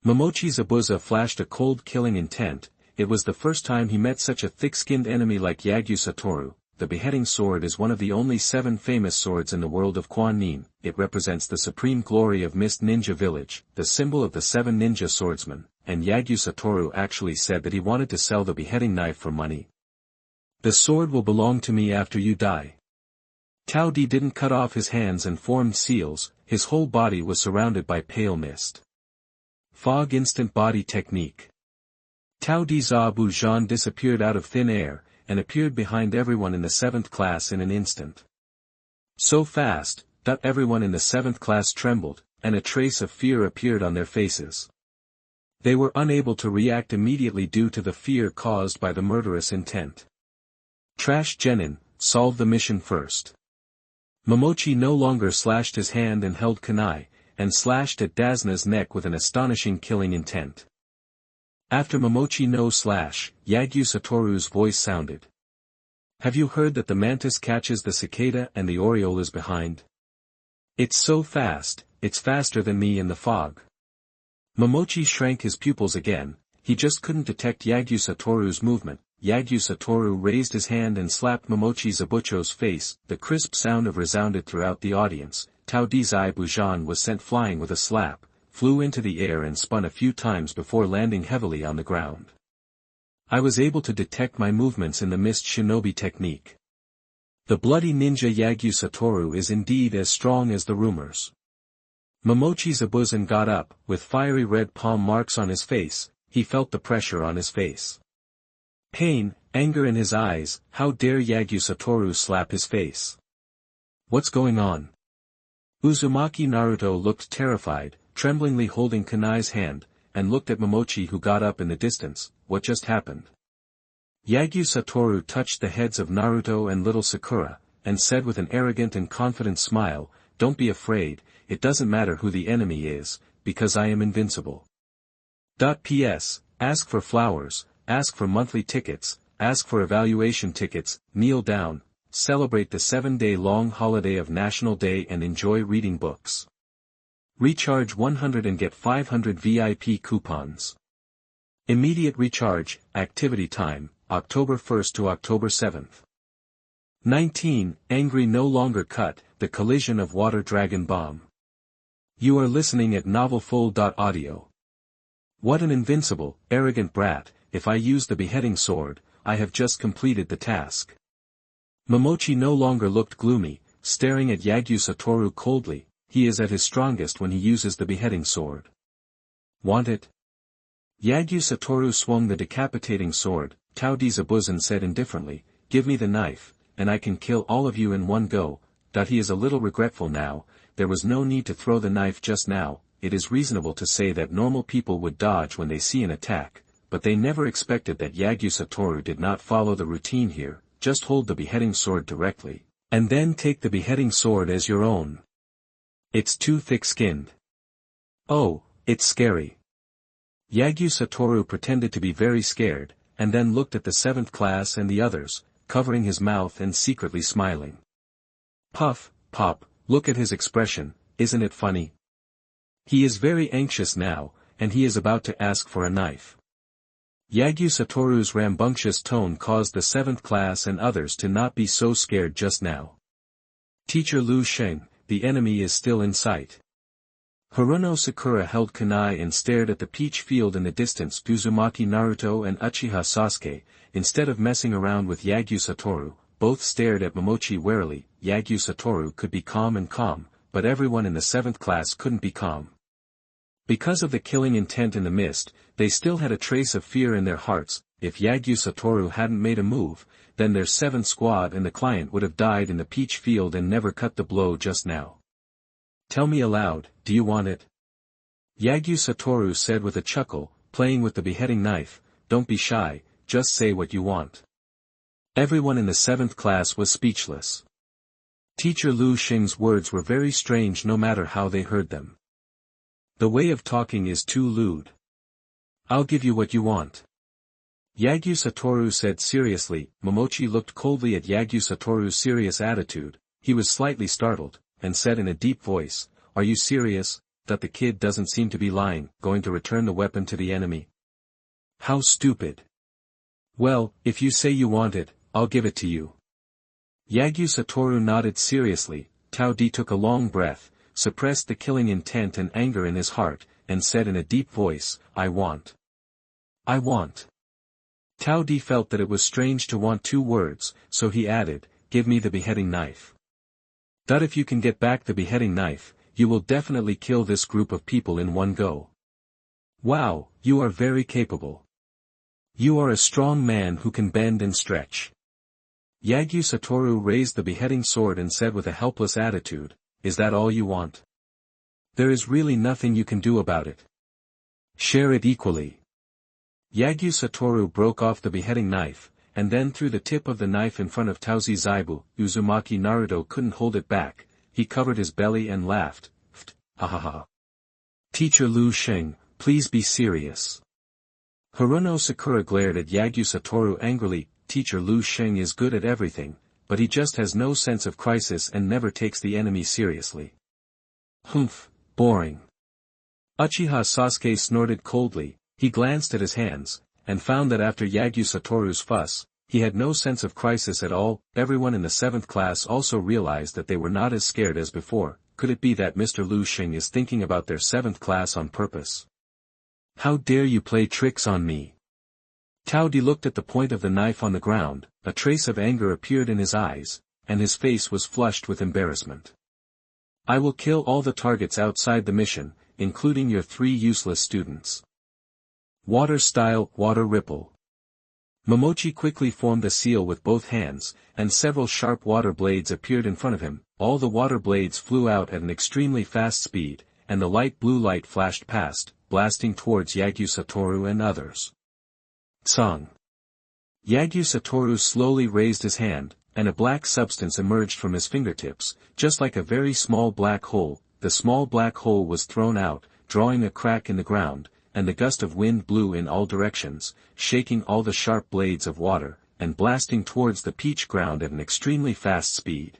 Momochi Zabuza flashed a cold killing intent. It was the first time he met such a thick-skinned enemy like Yagyu Satoru. The beheading sword is one of the only 7 famous swords in the world of Quan Nin. It represents the supreme glory of Mist Ninja Village, the symbol of the 7 ninja swordsmen, and Yagyu Satoru actually said that he wanted to sell the beheading knife for money. The sword will belong to me after you die. Tao Di didn't cut off his hands and formed seals, his whole body was surrounded by pale mist. Fog instant body technique. Tao Di Za Bujan disappeared out of thin air, and appeared behind everyone in the 7th class in an instant. So fast, that everyone in the 7th class trembled, and a trace of fear appeared on their faces. They were unable to react immediately due to the fear caused by the murderous intent. Trash Genin, solve the mission first. Momochi no longer slashed his hand and held kunai, and slashed at Dazna's neck with an astonishing killing intent. After Momochi no slash, Yagyu Satoru's voice sounded. Have you heard that the mantis catches the cicada and the oriole is behind? It's so fast, it's faster than me in the fog. Momochi shrank his pupils again, he just couldn't detect Yagyu Satoru's movement. Yagyu Satoru raised his hand and slapped Momochi Zabucho's face. The crisp sound of resounded throughout the audience. Tao Dizai Bujan was sent flying with a slap, flew into the air and spun a few times before landing heavily on the ground. I was able to detect my movements in the mist shinobi technique. The bloody ninja Yagyu Satoru is indeed as strong as the rumors. Momochi Zabuzan got up, with fiery red palm marks on his face. He felt the pressure on his face. Pain, anger in his eyes. How dare Yagyu Satoru slap his face? What's going on? Uzumaki Naruto looked terrified, tremblingly holding kunai's hand, and looked at Momochi who got up in the distance. What just happened? Yagyu Satoru touched the heads of Naruto and little Sakura, and said with an arrogant and confident smile, don't be afraid, it doesn't matter who the enemy is, because I am invincible. P.S. Ask for flowers, ask for monthly tickets, ask for evaluation tickets, kneel down, celebrate the 7-day-long holiday of National Day and enjoy reading books. Recharge 100 and get 500 VIP coupons. Immediate recharge, activity time, October 1st to October 7th. 19. Angry no longer cut, the collision of water dragon bomb. You are listening at novelfull.audio. What an invincible, arrogant brat, if I use the beheading sword, I have just completed the task. Momochi no longer looked gloomy, staring at Yagyu Satoru coldly. He is at his strongest when he uses the beheading sword. Want it? Yagyu Satoru swung the decapitating sword. Tao Di Zabuzan said indifferently, give me the knife, and I can kill all of you in one go. He is a little regretful now. There was no need to throw the knife just now. It is reasonable to say that normal people would dodge when they see an attack, but they never expected that Yagyu Satoru did not follow the routine here. Just hold the beheading sword directly, and then take the beheading sword as your own. It's too thick-skinned. Oh, it's scary. Yagyu Satoru pretended to be very scared, and then looked at the 7th class and the others, covering his mouth and secretly smiling. Puff, pop, look at his expression, isn't it funny? He is very anxious now, and he is about to ask for a knife. Yagyu Satoru's rambunctious tone caused the 7th class and others to not be so scared just now. Teacher Lu Sheng, the enemy is still in sight. Haruno Sakura held kunai and stared at the peach field in the distance. Uzumaki Naruto and Uchiha Sasuke, instead of messing around with Yagyu Satoru, both stared at Momochi warily. Yagyu Satoru could be calm, but everyone in the 7th class couldn't be calm. Because of the killing intent in the mist, they still had a trace of fear in their hearts. If Yagyu Satoru hadn't made a move, then their 7th squad and the client would have died in the peach field and never cut the blow just now. Tell me aloud, do you want it? Yagyu Satoru said with a chuckle, playing with the beheading knife. Don't be shy, just say what you want. Everyone in the 7th class was speechless. Teacher Lu Xing's words were very strange no matter how they heard them. The way of talking is too lewd. I'll give you what you want. Yagyu Satoru said seriously. Momochi looked coldly at Yagyu Satoru's serious attitude. He was slightly startled, and said in a deep voice, "Are you serious, that the kid doesn't seem to be lying, going to return the weapon to the enemy? How stupid. Well, if you say you want it, I'll give it to you." Yagyu Satoru nodded seriously. Tao Di took a long breath, suppressed the killing intent and anger in his heart, and said in a deep voice, I want. Tao Di felt that it was strange to want 2 words, so he added, "Give me the beheading knife. That if you can get back the beheading knife, you will definitely kill this group of people in one go. Wow, you are very capable. You are a strong man who can bend and stretch." Yagyu Satoru raised the beheading sword and said with a helpless attitude, "Is that all you want? There is really nothing you can do about it. Share it equally." Yagyu Satoru broke off the beheading knife, and then threw the tip of the knife in front of Taozi Zaibu. Uzumaki Naruto couldn't hold it back. He covered his belly and laughed. Ha ha ha. Teacher Lu Xing, please be serious. Haruno Sakura glared at Yagyu Satoru angrily. Teacher Lu Xing is good at everything, but he just has no sense of crisis and never takes the enemy seriously. Humph, boring. Uchiha Sasuke snorted coldly. He glanced at his hands, and found that after Yagyu Satoru's fuss, he had no sense of crisis at all. Everyone in the 7th class also realized that they were not as scared as before. Could it be that Mr. Lu Xing is thinking about their 7th class on purpose? How dare you play tricks on me? Tao Di looked at the point of the knife on the ground. A trace of anger appeared in his eyes, and his face was flushed with embarrassment. I will kill all the targets outside the mission, including your 3 useless students. Water style, water ripple. Momochi quickly formed a seal with both hands, and several sharp water blades appeared in front of him. All the water blades flew out at an extremely fast speed, and the light blue light flashed past, blasting towards Yagyu Satoru and others. Tsang. Yagyu Satoru slowly raised his hand, and a black substance emerged from his fingertips, just like a very small black hole. The small black hole was thrown out, drawing a crack in the ground, and the gust of wind blew in all directions, shaking all the sharp blades of water, and blasting towards the peach ground at an extremely fast speed.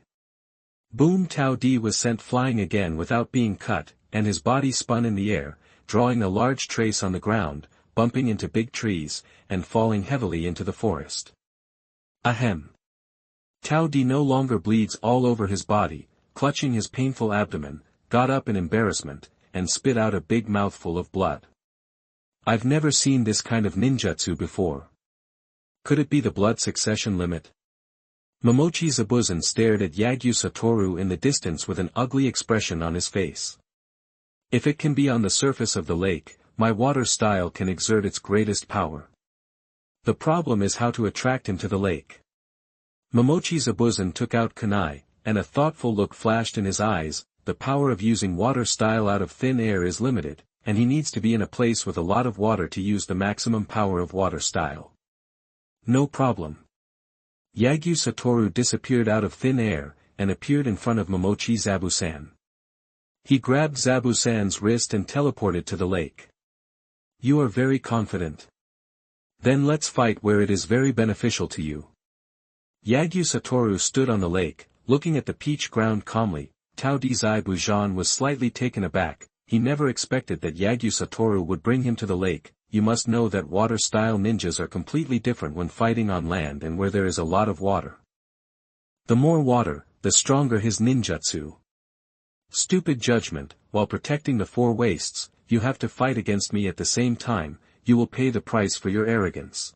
Boom! Tao Di was sent flying again without being cut, and his body spun in the air, drawing a large trace on the ground, bumping into big trees, and falling heavily into the forest. Ahem! Tao Di no longer bleeds all over his body, clutching his painful abdomen, got up in embarrassment, and spit out a big mouthful of blood. I've never seen this kind of ninjutsu before. Could it be the blood succession limit? Momochi Zabuzen stared at Yagyu Satoru in the distance with an ugly expression on his face. If it can be on the surface of the lake, my water style can exert its greatest power. The problem is how to attract him to the lake. Momochi Zabuzen took out kunai, and a thoughtful look flashed in his eyes. The power of using water style out of thin air is limited, and he needs to be in a place with a lot of water to use the maximum power of water style. No problem. Yagyu Satoru disappeared out of thin air, and appeared in front of Momochi Zabusan. He grabbed Zabusan's wrist and teleported to the lake. You are very confident. Then let's fight where it is very beneficial to you. Yagyu Satoru stood on the lake, looking at the peach ground calmly. Tao Di Zaibu was slightly taken aback. He never expected that Yagyu Satoru would bring him to the lake. You must know that water-style ninjas are completely different when fighting on land and where there is a lot of water. The more water, the stronger his ninjutsu. Stupid judgment, while protecting the four wastes, you have to fight against me at the same time, you will pay the price for your arrogance.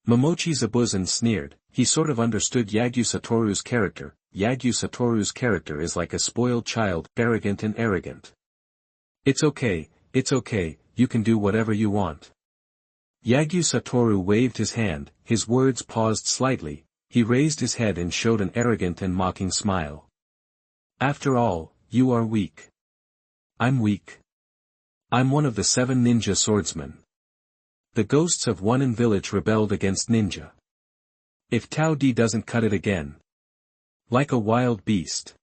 Momochi Zabuzen sneered. He sort of understood Yagyu Satoru's character. Yagyu Satoru's character is like a spoiled child, arrogant and arrogant. It's okay, you can do whatever you want. Yagyu Satoru waved his hand, his words paused slightly, he raised his head and showed an arrogant and mocking smile. After all, you are weak. I'm weak. I'm one of the 7 ninja swordsmen. The ghosts of one in village rebelled against ninja. If Tao D doesn't cut it again. Like a wild beast.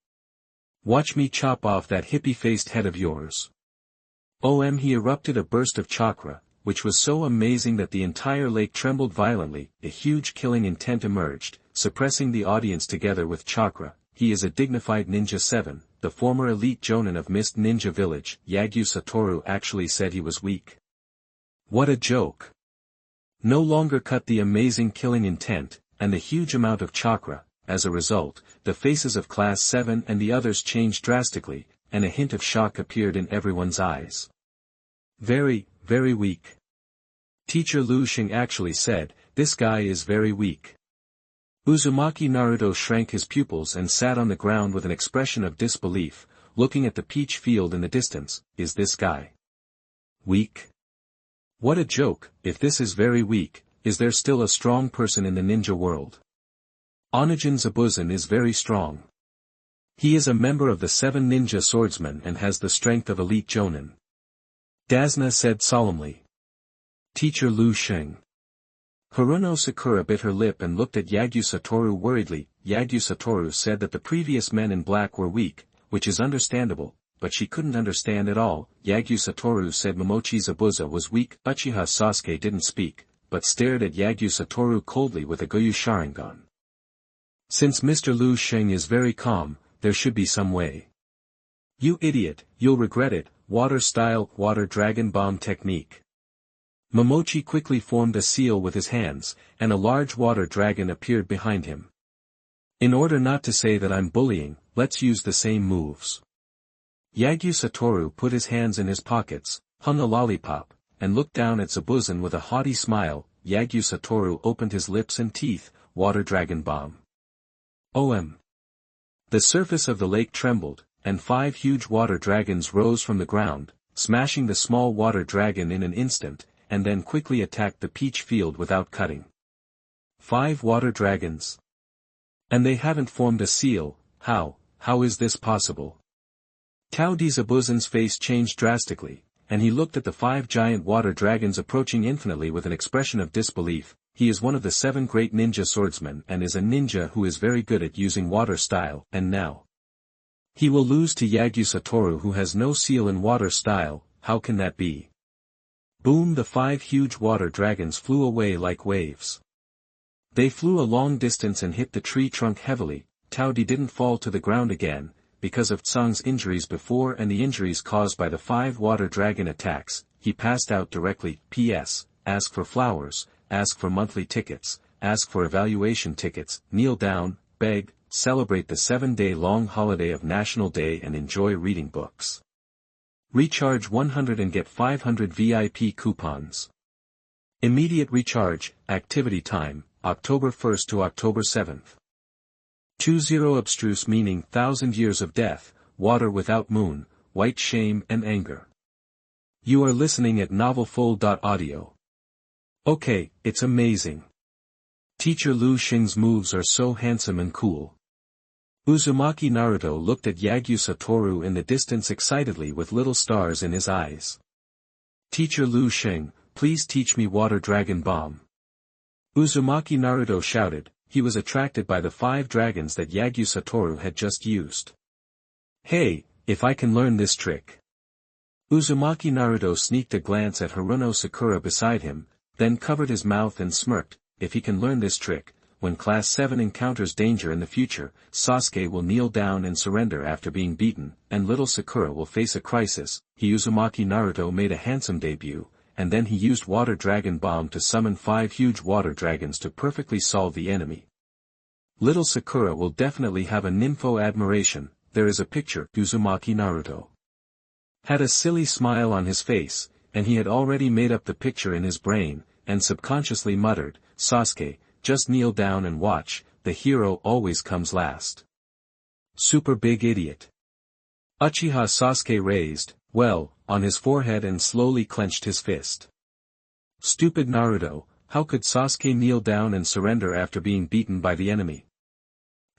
Watch me chop off that hippie-faced head of yours. He erupted a burst of chakra, which was so amazing that the entire lake trembled violently. A huge killing intent emerged, suppressing the audience together with chakra. He is a dignified ninja 7, the former elite jonin of Mist Ninja Village. Yagyu Satoru actually said he was weak. What a joke. No longer cut the amazing killing intent, and the huge amount of chakra. As a result, the faces of Class 7 and the others changed drastically, and a hint of shock appeared in everyone's eyes. Very, very weak. Teacher Lu Xing actually said, this guy is very weak. Uzumaki Naruto shrank his pupils and sat on the ground with an expression of disbelief, looking at the peach field in the distance. Is this guy weak? What a joke. If this is very weak, is there still a strong person in the ninja world? Onijin Zabuzen is very strong. He is a member of the 7 ninja swordsmen and has the strength of elite jonin. Dazna said solemnly. Teacher Lu Xing. Haruno Sakura bit her lip and looked at Yagyu Satoru worriedly. Yagyu Satoru said that the previous men in black were weak, which is understandable, but she couldn't understand at all. Yagyu Satoru said Momochi Zabuza was weak. Uchiha Sasuke didn't speak, but stared at Yagyu Satoru coldly with a Goju Sharingan. Since Mr. Lu Xing is very calm, there should be some way. You idiot, you'll regret it. Water style, water dragon bomb technique. Momochi quickly formed a seal with his hands, and a large water dragon appeared behind him. In order not to say that I'm bullying, let's use the same moves. Yagyu Satoru put his hands in his pockets, hung a lollipop, and looked down at Zabuzen with a haughty smile. Yagyu Satoru opened his lips and teeth. Water dragon bomb. The surface of the lake trembled, and 5 huge water dragons rose from the ground, smashing the small water dragon in an instant, and then quickly attacked the peach field without cutting. 5 water dragons. And they haven't formed a seal. How is this possible? Tao D Zabuzen's face changed drastically, and he looked at the 5 giant water dragons approaching infinitely with an expression of disbelief. He is one of the 7 great ninja swordsmen and is a ninja who is very good at using water style, and now he will lose to Yagyu Satoru who has no seal in water style. How can that be? Boom! The 5 huge water dragons flew away like waves. They flew a long distance and hit the tree trunk heavily. Tao D didn't fall to the ground again, because of Tsung's injuries before and the injuries caused by the 5 water dragon attacks. He passed out directly. P.S. Ask for flowers, ask for monthly tickets, ask for evaluation tickets, kneel down, beg, celebrate the 7-day-long holiday of National Day and enjoy reading books. Recharge 100 and get 500 VIP coupons. Immediate recharge, activity time, October 1st to October 7th. 20 Abstruse meaning 1000 years of death, water without moon, white shame and anger. You are listening at novelfull.audio. Okay, it's amazing. Teacher Lu Xing's moves are so handsome and cool. Uzumaki Naruto looked at Yagyu Satoru in the distance excitedly with little stars in his eyes. Teacher Lu Xing, please teach me water dragon bomb. Uzumaki Naruto shouted. He was attracted by the 5 dragons that Yagyu Satoru had just used. Hey, if I can learn this trick. Uzumaki Naruto sneaked a glance at Haruno Sakura beside him, then covered his mouth and smirked. If he can learn this trick, when Class 7 encounters danger in the future, Sasuke will kneel down and surrender after being beaten, and little Sakura will face a crisis. Uzumaki Naruto made a handsome debut, and then he used Water Dragon Bomb to summon 5 huge water dragons to perfectly solve the enemy. Little Sakura will definitely have a nympho admiration. There is a picture. Uzumaki Naruto. Had a silly smile on his face, and he had already made up the picture in his brain, and subconsciously muttered, "Sasuke, just kneel down and watch, the hero always comes last." Super big idiot. Uchiha Sasuke raised, well, on his forehead and slowly clenched his fist. Stupid Naruto, how could Sasuke kneel down and surrender after being beaten by the enemy?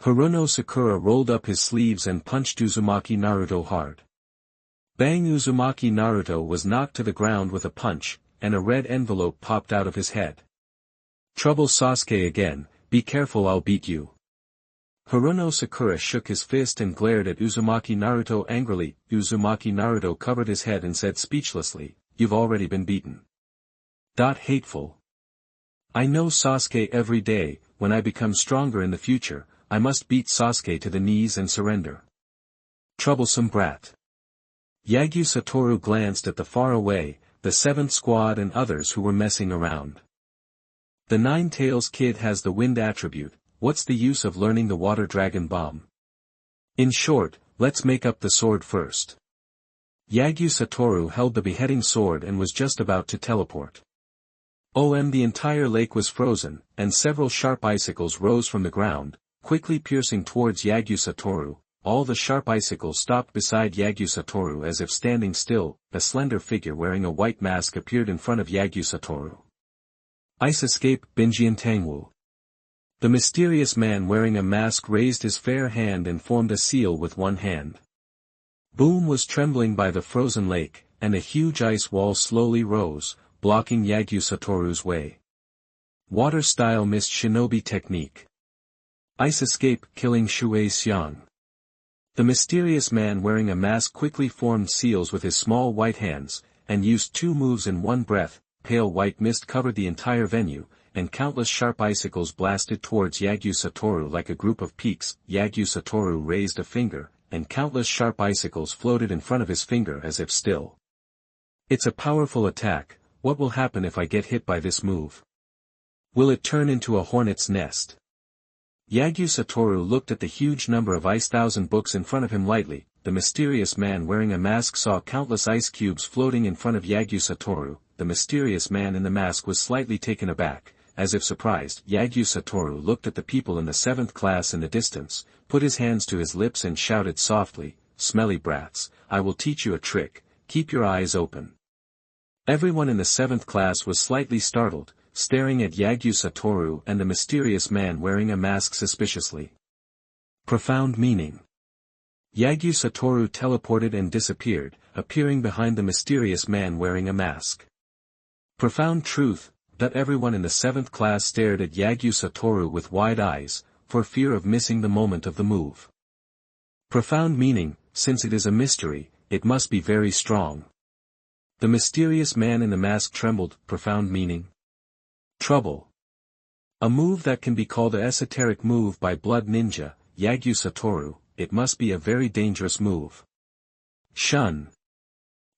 Haruno Sakura rolled up his sleeves and punched Uzumaki Naruto hard. Bang! Uzumaki Naruto was knocked to the ground with a punch, and a red envelope popped out of his head. Trouble Sasuke again, be careful, I'll beat you. Haruno Sakura shook his fist and glared at Uzumaki Naruto angrily. Uzumaki Naruto covered his head and said speechlessly, "You've already been beaten." Hateful. I know Sasuke every day, when I become stronger in the future, I must beat Sasuke to the knees and surrender. Troublesome brat. Yagyu Satoru glanced at the far away, the 7th squad and others who were messing around. The Nine-Tails kid has the wind attribute, what's the use of learning the water dragon bomb? In short, let's make up the sword first. Yagyu Satoru held the beheading sword and was just about to teleport. The entire lake was frozen, and several sharp icicles rose from the ground, quickly piercing towards Yagyu Satoru. All the sharp icicles stopped beside Yagyu Satoru as if standing still. A slender figure wearing a white mask appeared in front of Yagyu Satoru. Ice escape, Binjian Tangwu. The mysterious man wearing a mask raised his fair hand and formed a seal with one hand. Boom was trembling by the frozen lake, and a huge ice wall slowly rose, blocking Yagyu Satoru's way. Water style mist shinobi technique. Ice escape, killing Shuei Xiang. The mysterious man wearing a mask quickly formed seals with his small white hands, and used 2 moves in one breath. Pale white mist covered the entire venue, and countless sharp icicles blasted towards Yagyu Satoru like a group of peaks. Yagyu Satoru raised a finger, and countless sharp icicles floated in front of his finger as if still. It's a powerful attack. What will happen if I get hit by this move? Will it turn into a hornet's nest? Yagyu Satoru looked at the huge number of ice thousand books in front of him lightly. The mysterious man wearing a mask saw countless ice cubes floating in front of Yagyu Satoru. The mysterious man in the mask was slightly taken aback, as if surprised. Yagyu Satoru looked at the people in the 7th class in the distance, put his hands to his lips and shouted softly, "Smelly brats, I will teach you a trick, keep your eyes open." Everyone in the 7th class was slightly startled, staring at Yagyu Satoru and the mysterious man wearing a mask suspiciously. Profound meaning. Yagyu Satoru teleported and disappeared, appearing behind the mysterious man wearing a mask. Profound truth, that everyone in the 7th class stared at Yagyu Satoru with wide eyes, for fear of missing the moment of the move. Profound meaning, since it is a mystery, it must be very strong. The mysterious man in the mask trembled. Profound meaning. Trouble. A move that can be called an esoteric move by blood ninja, Yagyu Satoru. It must be a very dangerous move. Shun.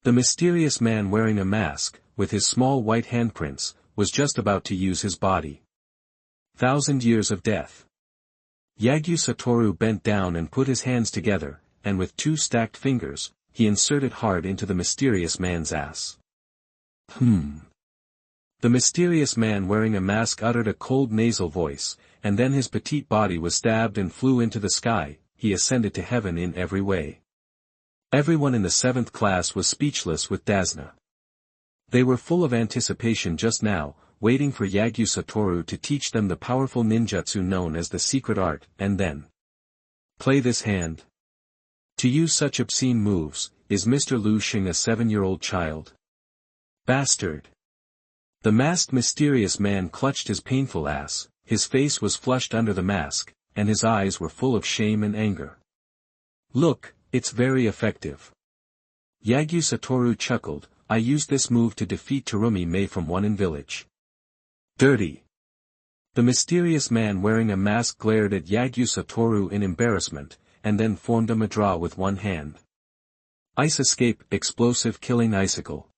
The mysterious man wearing a mask, with his small white handprints, was just about to use his body. 1,000 years of death. Yagyu Satoru bent down and put his hands together, and with 2 stacked fingers, he inserted hard into the mysterious man's ass. The mysterious man wearing a mask uttered a cold nasal voice, and then his petite body was stabbed and flew into the sky. He ascended to heaven in every way. Everyone in the 7th class was speechless with Dazna. They were full of anticipation just now, waiting for Yagyu Satoru to teach them the powerful ninjutsu known as the secret art, and then play this hand. To use such obscene moves, is Mr. Lu Xing a 7-year-old child? Bastard! The masked mysterious man clutched his painful ass, his face was flushed under the mask, and his eyes were full of shame and anger. Look, it's very effective. Yagyu Satoru chuckled, I used this move to defeat Terumi Mei from one in village. Dirty. The mysterious man wearing a mask glared at Yagyu Satoru in embarrassment, and then formed a madra with one hand. Ice escape, explosive killing icicle.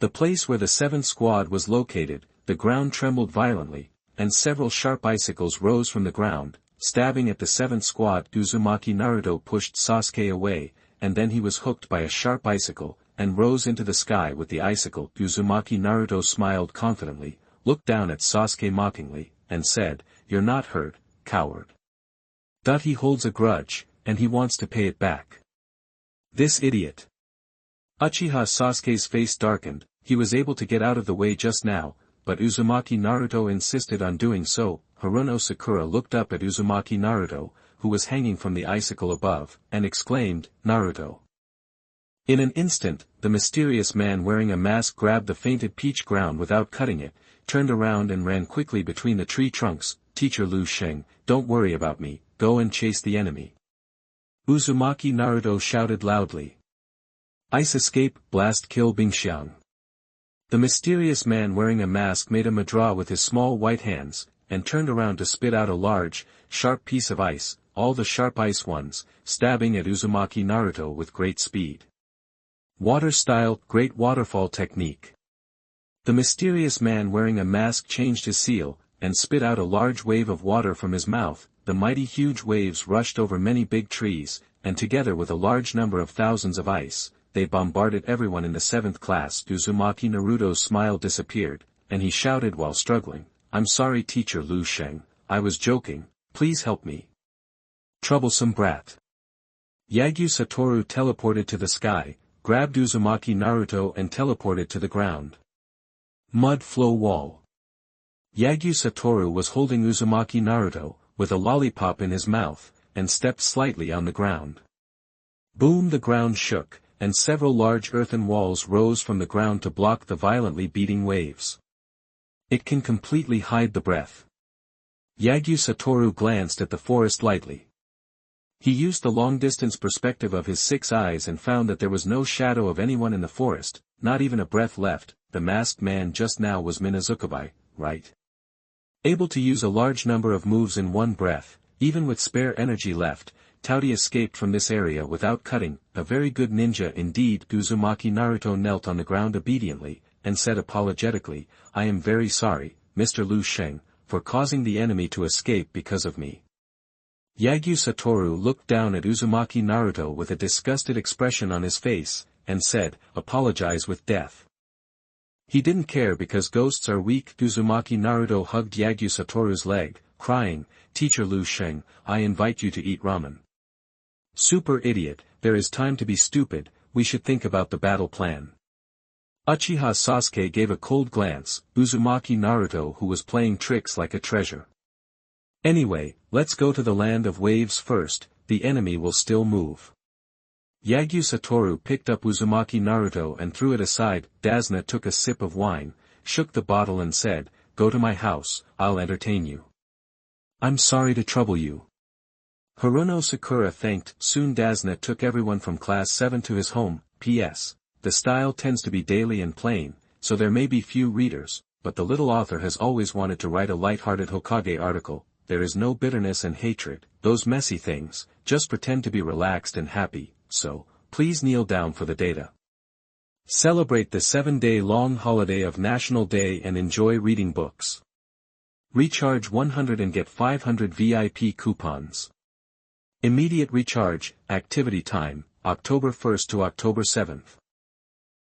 The place where the 7th squad was located, the ground trembled violently, and several sharp icicles rose from the ground, stabbing at the 7th squad. Uzumaki Naruto pushed Sasuke away, and then he was hooked by a sharp icicle, and rose into the sky with the icicle. Uzumaki Naruto smiled confidently, looked down at Sasuke mockingly, and said, "You're not hurt, coward. He holds a grudge, and he wants to pay it back. This idiot." Uchiha Sasuke's face darkened. He was able to get out of the way just now, but Uzumaki Naruto insisted on doing so. Haruno Sakura looked up at Uzumaki Naruto, who was hanging from the icicle above, and exclaimed, "Naruto." In an instant, the mysterious man wearing a mask grabbed the fainted peach ground without cutting it, turned around and ran quickly between the tree trunks. "Teacher Lu Sheng, don't worry about me, go and chase the enemy." Uzumaki Naruto shouted loudly. "Ice escape, blast kill Bingxiang." The mysterious man wearing a mask made a madra with his small white hands, and turned around to spit out a large, sharp piece of ice, all the sharp ice ones, stabbing at Uzumaki Naruto with great speed. Water style, great waterfall technique. The mysterious man wearing a mask changed his seal, and spit out a large wave of water from his mouth. The mighty huge waves rushed over many big trees, and together with a large number of thousands of ice, they bombarded everyone in the 7th class. Uzumaki Naruto's smile disappeared, and he shouted while struggling, "I'm sorry Teacher Lu Sheng, I was joking, please help me." Troublesome brat. Yagyu Satoru teleported to the sky, grabbed Uzumaki Naruto and teleported to the ground. Mud flow wall. Yagyu Satoru was holding Uzumaki Naruto, with a lollipop in his mouth, and stepped slightly on the ground. Boom! The ground shook, and several large earthen walls rose from the ground to block the violently beating waves. It can completely hide the breath. Yagyu Satoru glanced at the forest lightly. He used the long-distance perspective of his 6 eyes and found that there was no shadow of anyone in the forest, not even a breath left. The masked man just now was Minazukabai, right? Able to use a large number of moves in one breath, even with spare energy left, Taudi escaped from this area without cutting. A very good ninja indeed. Uzumaki Naruto knelt on the ground obediently, and said apologetically, "I am very sorry, Mr. Lu Sheng, for causing the enemy to escape because of me." Yagyu Satoru looked down at Uzumaki Naruto with a disgusted expression on his face, and said, "Apologize with death." He didn't care because ghosts are weak. Uzumaki Naruto hugged Yagyu Satoru's leg, crying, "Teacher Lu Sheng, I invite you to eat ramen." Super idiot, there is time to be stupid, we should think about the battle plan. Uchiha Sasuke gave a cold glance. Uzumaki Naruto who was playing tricks like a treasure. "Anyway, let's go to the land of waves first, the enemy will still move." Yagyu Satoru picked up Uzumaki Naruto and threw it aside. Dazna took a sip of wine, shook the bottle and said, "Go to my house, I'll entertain you." "I'm sorry to trouble you." Haruno Sakura thanked. Soon Dazna took everyone from class 7 to his home. P.S. The style tends to be daily and plain, so there may be few readers, but the little author has always wanted to write a light-hearted Hokage article. There is no bitterness and hatred, those messy things, just pretend to be relaxed and happy. So, please kneel down for the data. Celebrate the 7-day long holiday of National Day and enjoy reading books. Recharge 100 and get 500 VIP coupons. Immediate recharge, activity time, October 1st to October 7th.